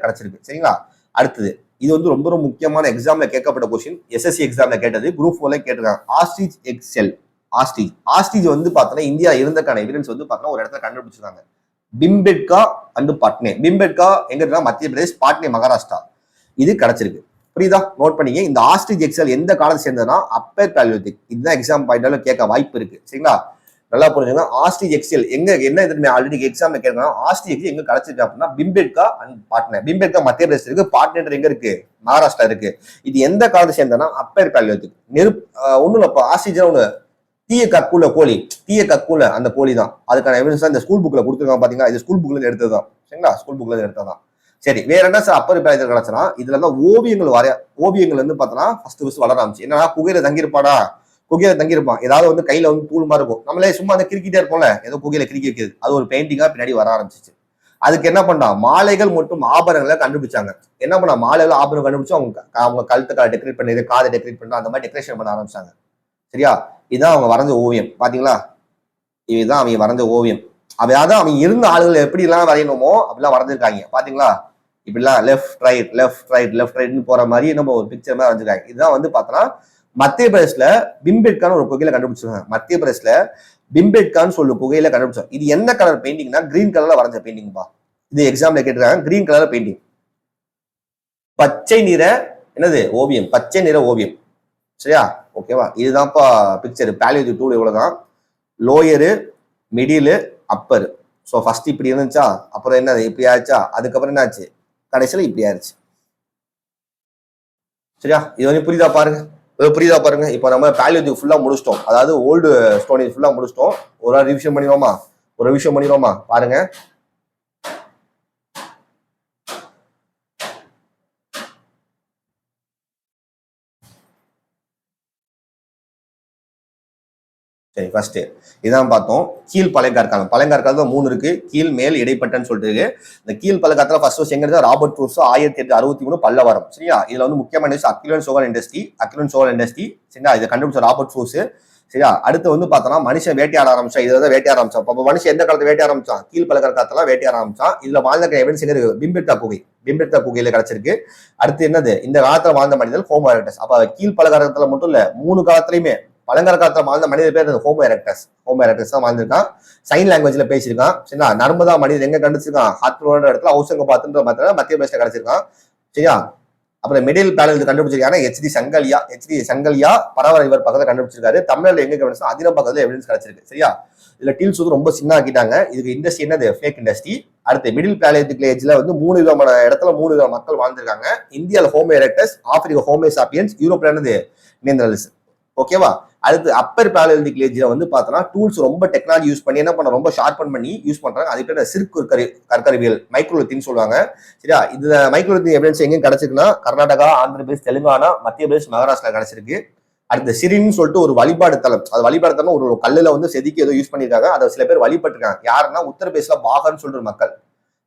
கிடைச்சிருக்கு. சரிங்களா? அடுத்தது இது வந்து ரொம்ப ரொம்ப முக்கியமான எக்ஸாம்ல கேட்கப்பட்ட கொஸ்டின். எஸ்எஸ்சி எக்ஸாம்ல கேட்டது, குரூப் 4ல கேட்டிருக்காங்க. ஆஸ்ட்ரிச் வந்து பார்த்தோன்னா இந்தியா இருந்தக்கான எவிடன்ஸ் வந்து பார்த்தோன்னா ஒரு இடத்துல கண்டுபிடிச்சிருக்காங்க. பிம்பெட்கா அண்ட் பாட்னே. பிம்பெட்கா எங்க இருக்குன்னா மத்திய பிரதேஷ், பாட்னே மகாராஷ்டிரா. இது கிடைச்சிருக்கு. புரியுதா? நோட் பண்ணிங்க. இந்த ஆஸ்ட்ரிச் எக்ஸல் எந்த காலத்தை சேர்ந்ததுன்னா அப்பர் பாலியோலித்திக். இதுதான் எக்ஸாம் பாயிண்டால கேட்க வாய்ப்பு இருக்கு. சரிங்களா? நல்லா புரிஞ்சுங்க. ஆஸ்ட்ரிச் எக்ஸல் எங்க என்ன ஆல்ரெடி எக்ஸாம்ல கேட்கணும். ஆஸ்ட்ரிச் எக்ஸல் எங்க கிடைச்சிருக்கு அப்படின்னா பிம்பெட்கா அண்ட் பாட்னே. பிம்பெட்கா மத்திய பிரதேஷ் இருக்கு, பாட்னே எங்க இருக்கு, மகாராஷ்டிரா இருக்கு. இது எந்த காலத்தை சேர்ந்ததுன்னா அப்பர் பாலியோலித்திக். ஒண்ணும் இல்லப்பா, ஆஸ்ட்ரிச் ஒண்ணு தீய கற்குள்ள அந்த கோழி தான். அதுக்கான எவிடன்ஸ் தான் இந்த ஸ்கூல் புக்ல கொடுத்துருக்காங்க. பாத்தீங்கன்னா இது ஸ்கூல் புக்ல எடுத்ததுதான். சரிங்களா? ஸ்கூல் புக்ல எடுத்ததான். சரி, வேற என்ன சார் அப்பர் பாலியோலித்திக் கிடைச்சனா? இதுல தான் ஓவியங்கள் வந்து பார்த்தோன்னா ஃபர்ஸ்ட் வளர ஆரம்பிச்சு. என்னன்னா குகையில தங்கியிருப்பான். ஏதாவது வந்து கையில வந்து தூள் மாதிரி இருக்கும். நம்மளே சும்மா அந்த கிரிக்கிட்டே இருப்போம்ல, ஏதோ குகையில கிரிக்கி வைக்கிறது, அது ஒரு பெயிண்டிங்கா பின்னாடி வர ஆரம்பிச்சிச்சு. அதுக்கு என்ன பண்ணா, மாலைகள் மற்றும் ஆபரணங்களை கண்டுபிடிச்சாங்க. என்ன பண்ணா, மாலைகள் ஆபரணம் கண்டுபிடிச்சு அவங்க கழுத்தை டெக்கரேட் பண்ணி, காதை டெக்கரேட் பண்ணி அந்த மாதிரி டெக்கரேஷன் பண்ண ஆரம்பிச்சாங்க. சரியா? இதுதான் அவங்க வரைஞ்ச ஓவியம். பாத்தீங்களா? இதுதான் அவங்க வரைஞ்ச ஓவியம். அதாவது அவங்க இருந்த ஆளுகள் எப்படி எல்லாம் வரையணுமோ அப்படிலாம் வரைஞ்சிருக்காங்க. பாத்தீங்களா? இப்படிலாம் லெஃப்ட் ரைட்னு போற மாதிரி நம்ம ஒரு பிக்சர் மாதிரி வரைஞ்சிருக்காங்க. இதுதான் வந்து பார்த்தோன்னா மத்திய பிரதேஷ்ல பிம்பெட்கான்னு ஒரு குகையில கண்டுபிடிச்சிருக்காங்க. மத்திய பிரதேஷ்ல பிம்பெட்கான்னு சொல்லு குகையில கண்டுபிடிச்சோம். இது என்ன கலர் பெயிண்டிங்னா கிரீன் கலர்ல வரைஞ்ச பெயிண்டிங்பா. இது எக்ஸாம்ல கேட்டிருக்காங்க. கிரீன் கலர்ல பெயிண்டிங். பச்சை நிற ஓவியம். சரியா? ஓகேவா? இதுதான்ப்பா பிக்சர். பாலியோலித்திக் டூல் இவ்வளவுதான். Lower, middle, upper. So first இப்படி இருந்துச்சா, அப்புறம் என்ன இப்படி ஆயிடுச்சா, அதுக்கப்புறம் என்ன ஆச்சு, கடைசியில் இப்படி ஆயிடுச்சு. சரியா? இது வந்து புரியுதா பாருங்க. இப்போ நம்ம பாலியோலித்திக் ஃபுல்லா முடிச்சிட்டோம். அதாவது ஓல்டு ஸ்டோன் ஏஜ் ஃபுல்லா முடிச்சிட்டோம். ஒரு ரிவிஷன் பண்ணிடுவோமா? பாருங்க. சரி, ஃபர்ஸ்ட் இதான் பார்த்தோம். கீழ் பழங்கற்காலம் 3 இருக்கு. கீழ், மேல், இடைப்பட்டன்னு சொல்லிட்டு இருக்கு. இந்த கீழ் பழங்காலத்துல ஃபர்ஸ்ட் எங்க இருந்தா ராபர்ட் ப்ரூஸ் 1863 பல்லவரம். சரியா? இதுல வந்து முக்கியமான அக்யூலன் சோகல் இண்டஸ்ட்ரி. சரியா? இதை கண்டுபிடிச்ச ராபர்ட் ப்ரூஸ். சரியா? அடுத்து வந்து பார்த்தோம்னா மனுஷன் வேட்டையாட ஆரம்பிச்சான். இதுதான் வேட்டையாட ஆரம்பிச்சான். அப்ப மனுஷன் எந்த காலத்துல வேட்டையாட ஆரம்பிச்சான், கீழ் பழங்காலத்துல வேட்டையாட ஆரம்பிச்சான். இதுல வாழ்ந்த எவிடன்ஸ் எங்க இருக்கு, பிம்பெட்கா குகையில கிடைச்சிருக்கு. அடுத்து என்னது, இந்த காலத்துல வாழ்ந்த மனிதர் ஹோமோ எரெக்டஸ். அப்ப கீழ் பழங்காலத்துல மட்டும் இல்ல, 3 காலத்திலயுமே பழங்காலத்துல வாழ்ந்த மனித பேர் ஹோமோ எரெக்டஸ் தான் வாழ்ந்திருக்கான். சைன் லாங்குவேஜ்ல பேசியிருக்கான். சரிங்களா? நர்மதா மனிதர் எங்க கண்டுச்சிருக்கான், ஹாத்ரோட இடத்துல ஹவுசங்காபாத்ன்ற மத்திய பிரதேச கிடைச்சிருக்கான். சரியா? அப்புறம் மிடில் பாலியோலித்திக் கண்டுபிடிச்சிருக்காங்க ஹெச்டி சங்கலியா பரவ இவர் பக்கத்துல கண்டுபிடிச்சிருக்காரு. தமிழ்ல எங்க கவனிச்சா அதிரம் பக்கத்துல எவிடன்ஸ் கிடைச்சிருக்கு. சரியா? இதுல டீல்ஸ் வந்து ரொம்ப சின்ன ஆக்கிட்டாங்க. இதுக்கு இண்டஸ்ட்ரி என்னது, ஃபேக் இண்டஸ்ட்ரி. அடுத்து மிடில் பாலியோலித்திக் ஏஜ்ல வந்து 3 விதமான இடத்துல 3 விதமான மக்கள் வாழ்ந்திருக்காங்க. இந்தியால homo erectus, Africa homo sapiens, யூரோப்ல என்னது நேந்தரல்ஸ். ஓகேவா? அடுத்து அப்பர் பாலியோலித்திக் ஏஜ்ல வந்து பார்த்தோன்னா டூல்ஸ் ரொம்ப டெக்னாலஜி யூஸ் பண்ணி என்ன பண்ண, ரொம்ப ஷார்பன் பண்ணி யூஸ் பண்றாங்க. அதுக்கு சிற்கு கற்கருவியல் மைக்ரோலித்தின்னு சொல்லுவாங்க. சரியா? இது மைக்ரோலித்திக் எவிடன்ஸ் எங்க கிடைச்சிருக்குன்னா கர்நாடகா, ஆந்திர பிரதேஷ், தெலுங்கானா, மத்திய பிரதேஷ், மகாராஷ்டிரா கிடைச்சிருக்கு. அடுத்து சிரின்னு சொல்லிட்டு ஒரு வழிபாடு தலம். அது வழிபாடு தலம் ஒரு கல்லுல வந்து செதுக்கி ஏதோ யூஸ் பண்ணிருக்காங்க. அதை சில பேர் வழிபட்டிருக்காங்க. யாருன்னா உத்தரப்பிரதேஷ்ல பாகர்னு சொல்ற மக்கள்.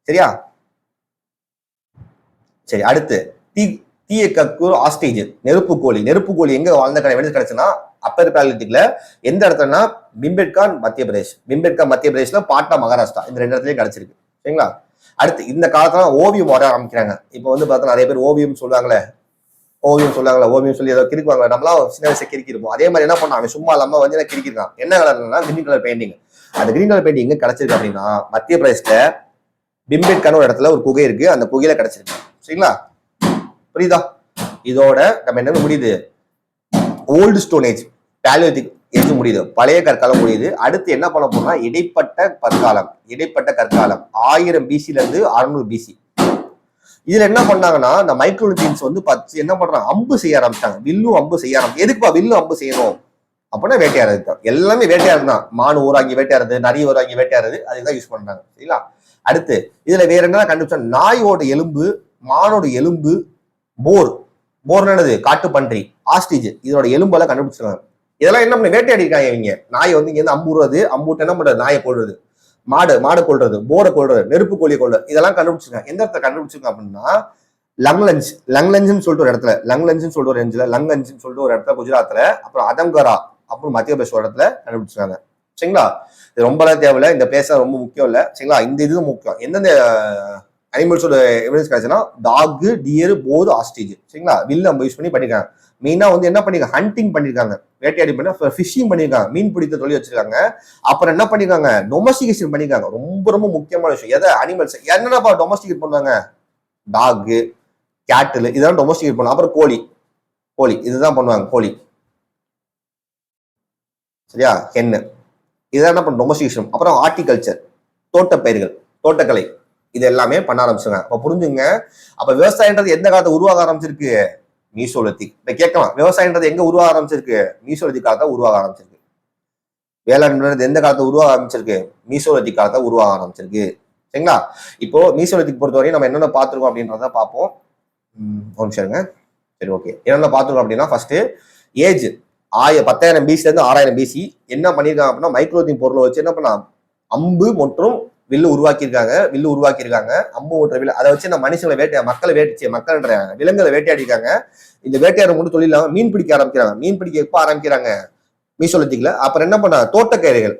சரியா? சரி, அடுத்து தீயக்கக்கூர் ஆஸ்டேஜ் நெருப்பு கோழி எங்க வாழ்ந்த எவிடன்ஸ் கிடைச்சுன்னா அப்பர் பாலியோலித்திக்ல எந்த இடத்துலன்னா பிம்பெட்கா மத்திய பிரதேஷ்ல, பாட்னா மகாராஷ்டிரா, இந்த 2 இடத்துலயும் கிடைச்சிருக்கு. சரிங்களா? அடுத்து இந்த காலத்துல ஓவியம் வர ஆரம்பிக்கிறாங்க. இப்போ வந்து பார்த்தா நிறைய பேர் ஓவியம் சொல்லுவாங்களே, ஓவியம் சொல்லி ஏதோ கிரிக்குவாங்க. நம்மளாம் சின்ன வயசு கிரிக்கிருப்போம். அதே மாதிரி என்ன பண்ணான், அவன் சும்மா இல்லாம வந்து கிரிக்கிருக்கான். என்ன கலர்னா கிரீன் கலர் பெயிண்டிங். அந்த கிரீன் கலர் பெயிண்டிங் எங்க கிடைச்சிருக்கு அப்படின்னா மத்திய பிரதேஷ்ல பிம்பெட்கான ஒரு இடத்துல ஒரு குகை இருக்கு. அந்த குகையில கிடைச்சிருக்கு. சரிங்களா? புரியுதா? இதோட நம்ம என்ன முடியுது, old stone age palaeolithic age முடியுது, பழைய கற்காலம் முடியுது. அடுத்து என்ன பண்ண போறோம்னா இடைப்பட்ட கற்காலம். இடைப்பட்ட கற்காலம் 1000 பிசில இருந்து 600 பிசி. இதுல என்ன பண்ணாங்கன்னா இந்த மைக்ரோலித்தியன்ஸ் வந்து என்ன பண்றாங்க, அம்பு செய்ய ஆரம்பிச்சாங்க. வில்லும் அம்பு செய்ய ஆரம்பிச்சு. எதுக்குப்பா வில்லும் அம்பு செய்யணும் அப்படின்னா வேட்டையாடுறது தான். எல்லாமே வேட்டையாடு தான். மான் ஊராங்கி வேட்டையாடுறது, நரி ஊராங்கி வேட்டையாடுறது, அதுதான் யூஸ் பண்றாங்க. சரிங்களா? அடுத்து இதுல வேற என்ன கண்டுபிடிச்சா, நாயோட எலும்பு, மானோட எலும்பு, போர் என்னது காட்டு பன்றி, ஆஸ்டிஜ், இதோட எலும்பெல்லாம் கண்டுபிடிச்சிருக்காங்க. இதெல்லாம் என்ன பண்ண வேட்டையாடிருக்காங்க இவங்க. நாயை வந்து இங்க இருந்து அம்புறது, அம்பூட்டு என்ன பண்றது, நாயை கொள்றது, மாடை கொள்றது, போரை கொள்றது, நெருப்பு கோழியை கொள்றது, இதெல்லாம் கண்டுபிடிச்சிருக்காங்க. எந்த இடத்துல கண்டுபிடிச்சிருக்காங்க அப்படின்னா லங்லஞ்சுன்னு சொல்லிட்டு ஒரு இடத்துல, லங்லஞ்சுன்னு சொல்லிட்டு ஒரு ரேஞ்சில், லங்லஞ்சுன்னு சொல்லிட்டு ஒரு இடத்துல குஜராத்ல, அப்புறம் அதம்கரா அப்புறம் மத்திய பிரதேஷ் ஒரு இடத்துல கண்டுபிடிச்சிருக்காங்க. சரிங்களா? இது ரொம்பலாம் தேவையில்லை, இந்த பேச ரொம்ப முக்கியம் இல்லை. சரிங்களா? இந்த இது முக்கியம். எந்தெந்த அனிமல்ஸோட எவிடன்ஸ் கிடைச்சுன்னா டாக், டியர், போர், ஆஸ்டிஜ். சரிங்களா? வில் நம்ம யூஸ் பண்ணி பண்ணிருக்காங்க. மெயினா வந்து என்ன பண்ணிருக்காங்க, ஹண்டிங் பண்ணிருக்காங்க, வேட்டையாடி பண்ணி ஃபிஷிங் பண்ணிருக்காங்க, மீன் பிடித்த தொழில் வச்சிருக்காங்க. அப்புறம் என்ன பண்ணிருக்காங்க, டொமஸ்டிகேஷன் பண்ணிருக்காங்க. ரொம்ப ரொம்ப முக்கியமான விஷயம். எதை அனிமல்ஸ் என்னென்னப்பா டொமஸ்டிகேட் பண்ணுவாங்க, டாக், கேட்டில், இதெல்லாம் டொமஸ்டிகேட் பண்ணுவாங்க. அப்புறம் கோழி இதுதான் பண்ணுவாங்க, கோழி. சரியா? ஹென்னு, இதெல்லாம் என்ன பண்ண டொமஸ்டிகேஷன். அப்புறம் ஹார்டிகல்ச்சர், தோட்டப்பயிர்கள், தோட்டக்கலை, இது எல்லாமே பண்ண ஆரம்பிச்சுங்க. அப்ப புரிஞ்சுங்க. அப்ப விவசாயன்றது எந்த காலத்தை உருவாக ஆரம்பிச்சிருக்கு, மீசோலித்திக். இப்ப கேட்கலாம், விவசாயன்றது எங்க உருவாக ஆரம்பிச்சிருக்கு, மீசோலித்திக் காலத்தை உருவாக ஆரம்பிச்சிருக்கு. வேளாண்மைன்றது எந்த காலத்தை உருவாக ஆரம்பிச்சிருக்கு, மீசோலித்திக் காலத்தை உருவாக ஆரம்பிச்சிருக்கு. சரிங்களா? இப்போ மீசோலித்திக் பொறுத்தவரையும் நம்ம என்னென்ன பார்த்துருக்கோம் அப்படின்றத பார்ப்போம். ஒரு நிமிஷம். சரி, ஓகே. என்னென்ன பார்த்துருக்கோம் அப்படின்னா, ஃபர்ஸ்ட் ஏஜ் 10,000 பிசில இருந்து 6000 பிசி என்ன பண்ணிருக்காங்க அப்படின்னா, மைக்ரோலித்திக் பொருளை வச்சு என்ன பண்ணலாம், அம்பு மற்றும் வில்லு உருவாக்கியிருக்காங்க. அம்பு ஓட்டுற வில்லு அதை வச்சு நம்ம மனுஷங்களை மக்கள்ன்ற விலங்குகளை வேட்டையாடிருக்காங்க. இந்த வேட்டையாட மட்டும் தொழில் இல்லாம மீன் பிடிக்க ஆரம்பிக்கிறாங்க. மீன் பிடிக்க எப்ப ஆரம்பிக்கிறாங்க, மீசோலித்திக்ல. அப்புறம் என்ன பண்ண, தோட்டப்பயிர்கள்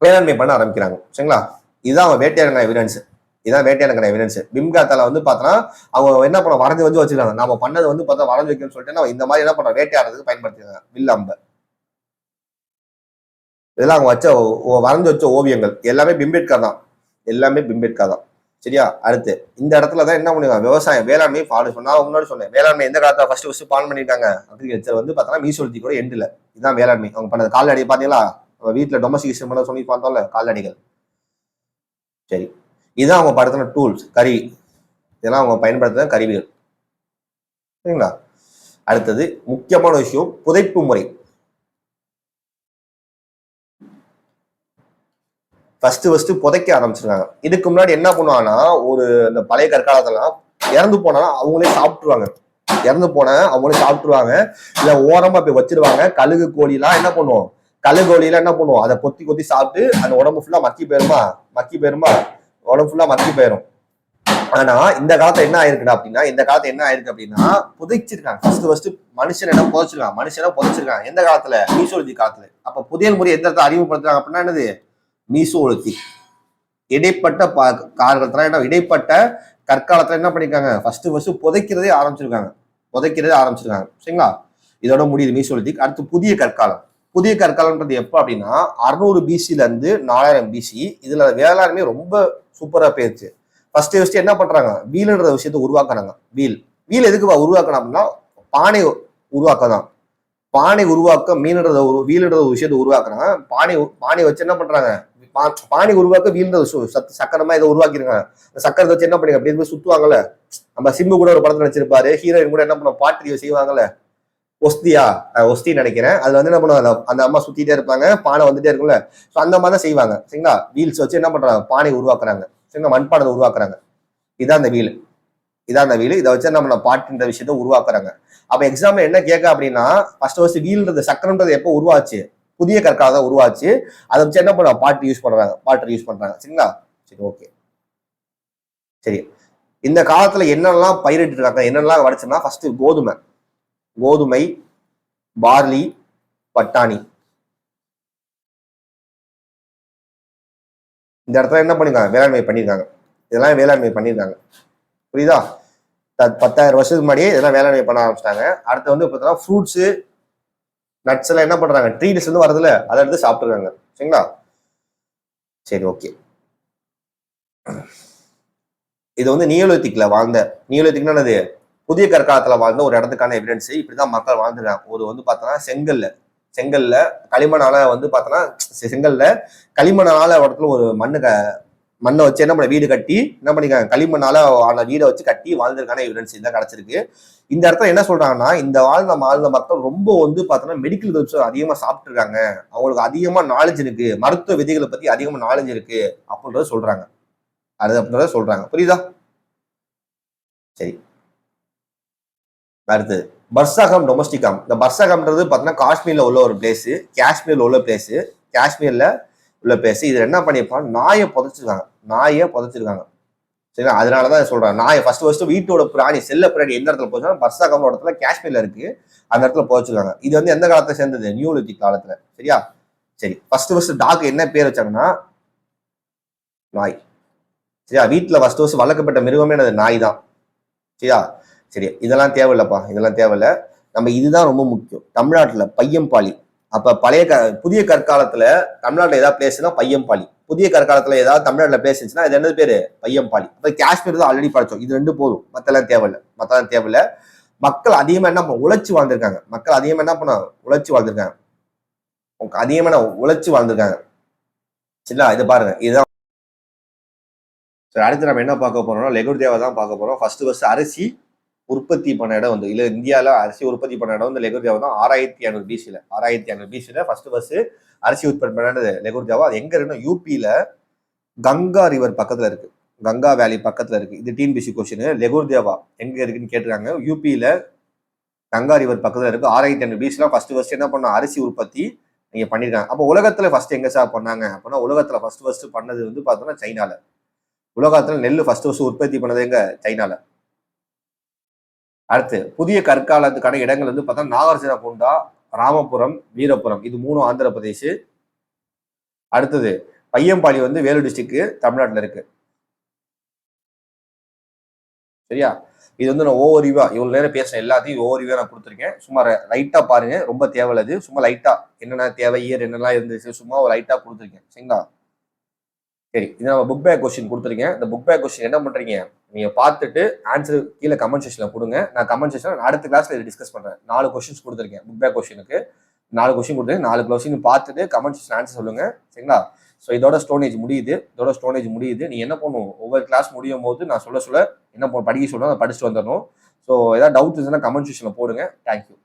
வேளாண்மை பண்ண ஆரம்பிக்கிறாங்க. சரிங்களா? இதுதான் அவங்க வேட்டையாடுங்க எவிடன்ஸ். இதான் வேட்டையாடுங்க எவிடன்ஸ். பிம்காத்தால வந்து பார்த்தோன்னா அவங்க என்ன பண்ண, வரைஞ்சு வச்சிருக்காங்க. நம்ம பண்ணது வந்து பார்த்தா வரைஞ்சு வைக்கணும்னு சொல்லிட்டு இந்த மாதிரி என்ன பண்ற, வேட்டையாடுறதுக்கு பயன்படுத்திருக்காங்க வில் அம்பை. இதெல்லாம் அவங்க வரைஞ்சு வச்ச ஓவியங்கள் எல்லாமே பிம்பேட்கர் தான். சரியா? அடுத்து இந்த இடத்துலதான் என்ன பண்ணுவாங்க, விவசாயம் வேளாண்மை ஃபாலோ பண்ணா. முன்னாடி சொன்னேன், வேளாண்மை எந்த காலத்துல ஃபர்ஸ்ட் ஃபாலோ பண்ணிருக்காங்க, அக்ரிகல்ச்சர் வந்து பார்த்தோன்னா மீசோலித்திக் எண்டுல. இதுதான் வேளாண்மை அவங்க பண்ணது. கால்நடை பாத்தீங்களா, வீட்டுல டொமஸ்டிகேஷன் பண்ண சொல்லி பார்த்தோம்ல, கால்நடைகள். சரி, இதுதான் அவங்க படுத்தின டூல்ஸ், கருவி. இதெல்லாம் அவங்க பயன்படுத்தின கருவிகள். சரிங்களா? அடுத்தது முக்கியமான விஷயம், புதைப்பு முறை. ஃபர்ஸ்ட் புதைக்க ஆரம்பிச்சிருக்காங்க. இதுக்கு முன்னாடி என்ன பண்ணுவாங்கன்னா, ஒரு இந்த பழைய கற்காலத்தெல்லாம் இறந்து போனா அவங்களே சாப்பிட்டுருவாங்க. இல்ல ஓரமா போய் வச்சிருவாங்க. கழுகு கோழிலாம் என்ன பண்ணுவோம், அதை கொத்தி சாப்பிட்டு அந்த உடம்பு ஃபுல்லா மக்கி போயிருமா, உடம்பு ஃபுல்லா மக்கி போயிரும். ஆனா இந்த காலத்துல என்ன ஆயிருக்கு அப்படின்னா, புதைச்சிருக்காங்க. ஃபர்ஸ்ட் மனுஷனை புதைச்சிருக்காங்க. எந்த காலத்துல, மீசோலித்திக் காலத்துல. அப்ப புதையல் முறை எந்த இடத்துல அறிமுகப்படுத்துறாங்க அப்படின்னா என்னது, மீசோலித்திக். இடைப்பட்ட கற்காலத்துல என்ன பண்ணிருக்காங்க, ஃபர்ஸ்ட் புதைக்கிறதே ஆரம்பிச்சிருக்காங்க. சரிங்களா? இதோட முடியுது மீசோலித்திக். அடுத்து புதிய கற்காலம்ன்றது எப்ப அப்படின்னா 600 பிசில இருந்து 4000 பிசி. இதுல வேளாண்மை ரொம்ப சூப்பரா போயிருச்சு. ஃபர்ஸ்ட் என்ன பண்றாங்க, வீல்ன்ற விஷயத்தை உருவாக்குறாங்க. வீல் எதுக்கு உருவாக்கணும் அப்படின்னா, பானை உருவாக்க மீன்ன்றத வீல்ன்ற விஷயத்தை உருவாக்குறாங்க. பானை வச்சு என்ன பண்றாங்க, பானை உருவாக்க வீழ்ந்த சக்கரமா இதை உருவாக்கிருக்காங்க. இந்த சக்கரத்தை வச்சு என்ன பண்ணுங்க, அப்படி சுத்துவாங்கல்ல. நம்ம சிம்பு கூட ஒரு படத்துல நடிச்சிருப்பாரு, ஹீரோயின் கூட என்ன பண்ணுவோம், பாட்டு செய்வாங்கல்ல, ஒஸ்தி நினைக்கிறேன். அதுல வந்து என்ன பண்ணுவாங்க, அந்த அம்மா சுத்திட்டே இருப்பாங்க, பானை வந்துட்டே இருக்கும்ல. ஸோ அந்த மாதிரி தான் செய்வாங்க. சரிங்களா? வீல்ஸ் வச்சு என்ன பண்றாங்க, பானை உருவாக்குறாங்க. சரிங்களா? மண்பானை உருவாக்குறாங்க. இதான் அந்த வீல். இதை வச்சு என்ன பண்ண, பாட்டுன்ற விஷயத்த உருவாக்குறாங்க. அப்ப எக்ஸாம்பிள் என்ன கேட்க அப்படின்னா, ஃபர்ஸ்ட் வீல்ன்றது சக்கரன்றது எப்போ உருவாச்சு, புதிய கற்காலம் உருவாச்சு. அதை வச்சு என்ன பண்ண, பாட்டு யூஸ் பண்றாங்க. சரிங்களா? சரி, ஓகே. சரி, இந்த காலத்துல என்னெல்லாம் பயிரிட்டு இருக்காங்க, என்னெல்லாம் வடிச்சுன்னா, ஃபர்ஸ்ட் கோதுமை, பார்லி, பட்டாணி. இந்த இடத்துல என்ன பண்ணிருக்காங்க, வேளாண்மை பண்ணிருக்காங்க. இதெல்லாம் வேளாண்மை பண்ணிருக்காங்க. புரியுதா? 10,000 வருஷத்துக்கு முன்னாடியே இதெல்லாம் வேளாண்மை பண்ண ஆரம்பிச்சிட்டாங்க. அடுத்து வந்து பார்த்தீங்கன்னா ஃப்ரூட்ஸ், நட்ஸ் எல்லாம் என்ன பண்றாங்க, ட்ரீஸ் வந்து வரதுல அதை எடுத்து சாப்பிட்டுருக்காங்க. சரிங்களா? சரி, ஓகே. இது வந்து நியோலித்திக்னா புதிய கற்காலத்துல வாழ்ந்த ஒரு இடத்துக்கான எவிடன்ஸ். இப்படிதான் மக்கள் வாழ்ந்துருக்காங்க. ஒரு வந்து பார்த்தோம்னா செங்கல்ல செங்கல்ல களிமண்ணால வந்து பார்த்தோன்னா செங்கல்ல களிமண்ணால இடத்துல ஒரு மண்ணை வச்சு என்ன பண்ண வீடு கட்டி என்ன பண்ணிருக்காங்க, களிமண்ணால ஆன வீடை வச்சு கட்டி வாழ்ந்திருக்கான எவிடன்ஸ் இதான் கிடைச்சிருக்கு. இந்த இடத்துல என்ன சொல்றாங்கன்னா, இந்த வாழ்ந்த மக்கள் ரொம்ப வந்து பார்த்தோன்னா மெடிக்கல் ஹெர்ப்ஸ் அதிகமா சாப்பிட்டு இருக்காங்க, அவங்களுக்கு அதிகமா நாலேஜ் இருக்கு, மருத்துவ விதிகளை பத்தி அதிகமா நாலேஜ் இருக்கு அப்படின்றத சொல்றாங்க. அது அப்படின்றத சொல்றாங்க. புரியுதா? சரி, அடுத்தது பர்சாகம் டொமஸ்டிகம். இந்த பர்சாகம்ன்றது பார்த்தீங்கன்னா காஷ்மீர்ல உள்ள ஒரு பிளேஸ், காஷ்மீர்ல உள்ள பிளேஸ், காஷ்மீர்ல உள்ள பிளேஸ். இது என்ன பண்ணியிருப்பாங்க, நாயை புதைச்சிருக்காங்க. சரிங்களா? அதனாலதான் சொல்றேன், நாயை ஃபர்ஸ்ட் வீட்டோட பிராணி, செல்ல பிராணி எந்த இடத்துல போச்சுன்னா பர்சாகம் இடத்துல காஷ்மீர்ல இருக்கு, அந்த இடத்துல புதைச்சிருக்காங்க. இது வந்து எந்த காலத்தை சேர்ந்தது, நியூலித்திக் காலத்துல. சரியா? சரி, ஃபர்ஸ்ட் டாக் என்ன பேர் வச்சாங்கன்னா நாய். சரியா? வீட்டுல ஃபர்ஸ்ட் வளர்க்கப்பட்ட மிருகமே அது நாய் தான். சரியா? சரி, இதெல்லாம் தேவையில்லப்பா, இதெல்லாம் தேவையில்ல. நம்ம இதுதான் ரொம்ப முக்கியம். தமிழ்நாட்டுல பையம்பாளி. அப்ப புதிய கற்காலத்துல தமிழ்நாட்டுல ஏதாவது பிளேஸ்னா பையம்பாளி. புதிய கற்காலத்துல ஏதாவது தமிழ்நாட்டுல பிளேஸ் இருந்துச்சுன்னா இது என்னது பேரு, பையம்பாளி. அப்ப காஷ்மீர் தான் ஆல்ரெடி படிச்சோம். இது 2 போதும், மத்தெல்லாம் தேவையில்ல. மக்கள் அதிகமா என்ன உழைச்சு வாழ்ந்திருக்காங்க. சரிங்களா? இது பாருங்க, இதுதான். சரி, அடுத்து நம்ம என்ன பார்க்க போறோம்னா லெகுர் தேவா தான் பார்க்க போறோம். ஃபர்ஸ்ட் அரிசி உற்பத்தி பண்ண இடம் வந்து இல்ல, இந்தியாவில அரிசி உற்பத்தி பண்ண இடம் வந்து லெகுர் தேவா தான். 6500 பிசில ஃபர்ஸ்ட் அரிசி உற்பத்தி பண்ணது லெகுர் தேவா. அது எங்க இருக்குன்னா யூபியில கங்கா ரிவர் பக்கத்துல இருக்கு, கங்கா வேலி பக்கத்துல இருக்கு. இது டிஎன்பிசி கொஸ்டின். லெகுர் தேவா எங்க இருக்குன்னு கேட்டிருக்காங்க. யூபியில கங்கா ரிவர் பக்கத்துல இருக்கு. 6500 பிசில ஃபர்ஸ்ட் என்ன பண்ண அரிசி உற்பத்தி நீங்க பண்ணிருக்காங்க. அப்போ உலகத்துல ஃபர்ஸ்ட் எங்க சார் பண்ணாங்க அப்படின்னா, உலகத்துல ஃபர்ஸ்ட் பண்ணது வந்து பார்த்தோம்னா சைனால. உலகத்துல நெல் ஃபர்ஸ்ட் உற்பத்தி பண்ணது எங்க, சைனால. அடுத்து புதிய கற்காலத்துக்கான இடங்கள் வந்து பார்த்தா நாகார்ஜுனகொண்டா, ராமபுரம், வீரபுரம், இது 3 ஆந்திர பிரதேஷ். அடுத்தது பையம்பாடி வந்து வேலூர் டிஸ்ட்ரிக்ட் தமிழ்நாட்டில் இருக்கு. சரியா? இது வந்து நான் ஓவரிவா இவ்வளவு நேரம் பேசுறேன், எல்லாத்தையும் ஓவரிவா நான் கொடுத்துருக்கேன். சும்மா லைட்டா பாருங்க, ரொம்ப தேவையில்லது. சும்மா லைட்டா என்னென்ன தேவை, இயர் என்னெல்லாம் இருந்துச்சு, சும்மா ஒரு லைட்டா கொடுத்துருக்கேன். சரிங்களா? சரி, இது நம்ம புக் பேக் கொஸ்டின் கொடுத்துருக்கேன். இந்த புக் பேக் கொஸ்டின் என்ன பண்றீங்க, நீங்க பார்த்துட்டு ஆன்சர் கீழே கமெண்ட் செக்ஷன்ல கொடுங்க. நான் கமெண்ட் செக்ஷன் அடுத்த கிளாஸ்ல இதை டிஸ்கஸ் பண்றேன். 4 கொஸ்டின்ஸ் கொடுத்துருக்கேன் புக் பேக் கொஸ்டினுக்கு. 4 கொஸ்டின் கொடுத்துருக்கேன். 4 கொஸ்டின் பார்த்துட்டு கமெண்ட் செக்ஷன் ஆன்சர் சொல்லுங்க. சரிங்களா? ஸோ இதோட ஸ்டோரேஜ் முடியுது. நீ என்ன பண்ணும், ஒவ்வொரு கிளாஸ் முடியும் போது நான் சொல்ல என்ன படிக்க சொல்றேன், அதை படிச்சுட்டு வந்துடணும். ஸோ ஏதாவது டவுட் இருந்துச்சுன்னா கமெண்ட் செக்ஷன்ல போடுங்க. தேங்க்யூ.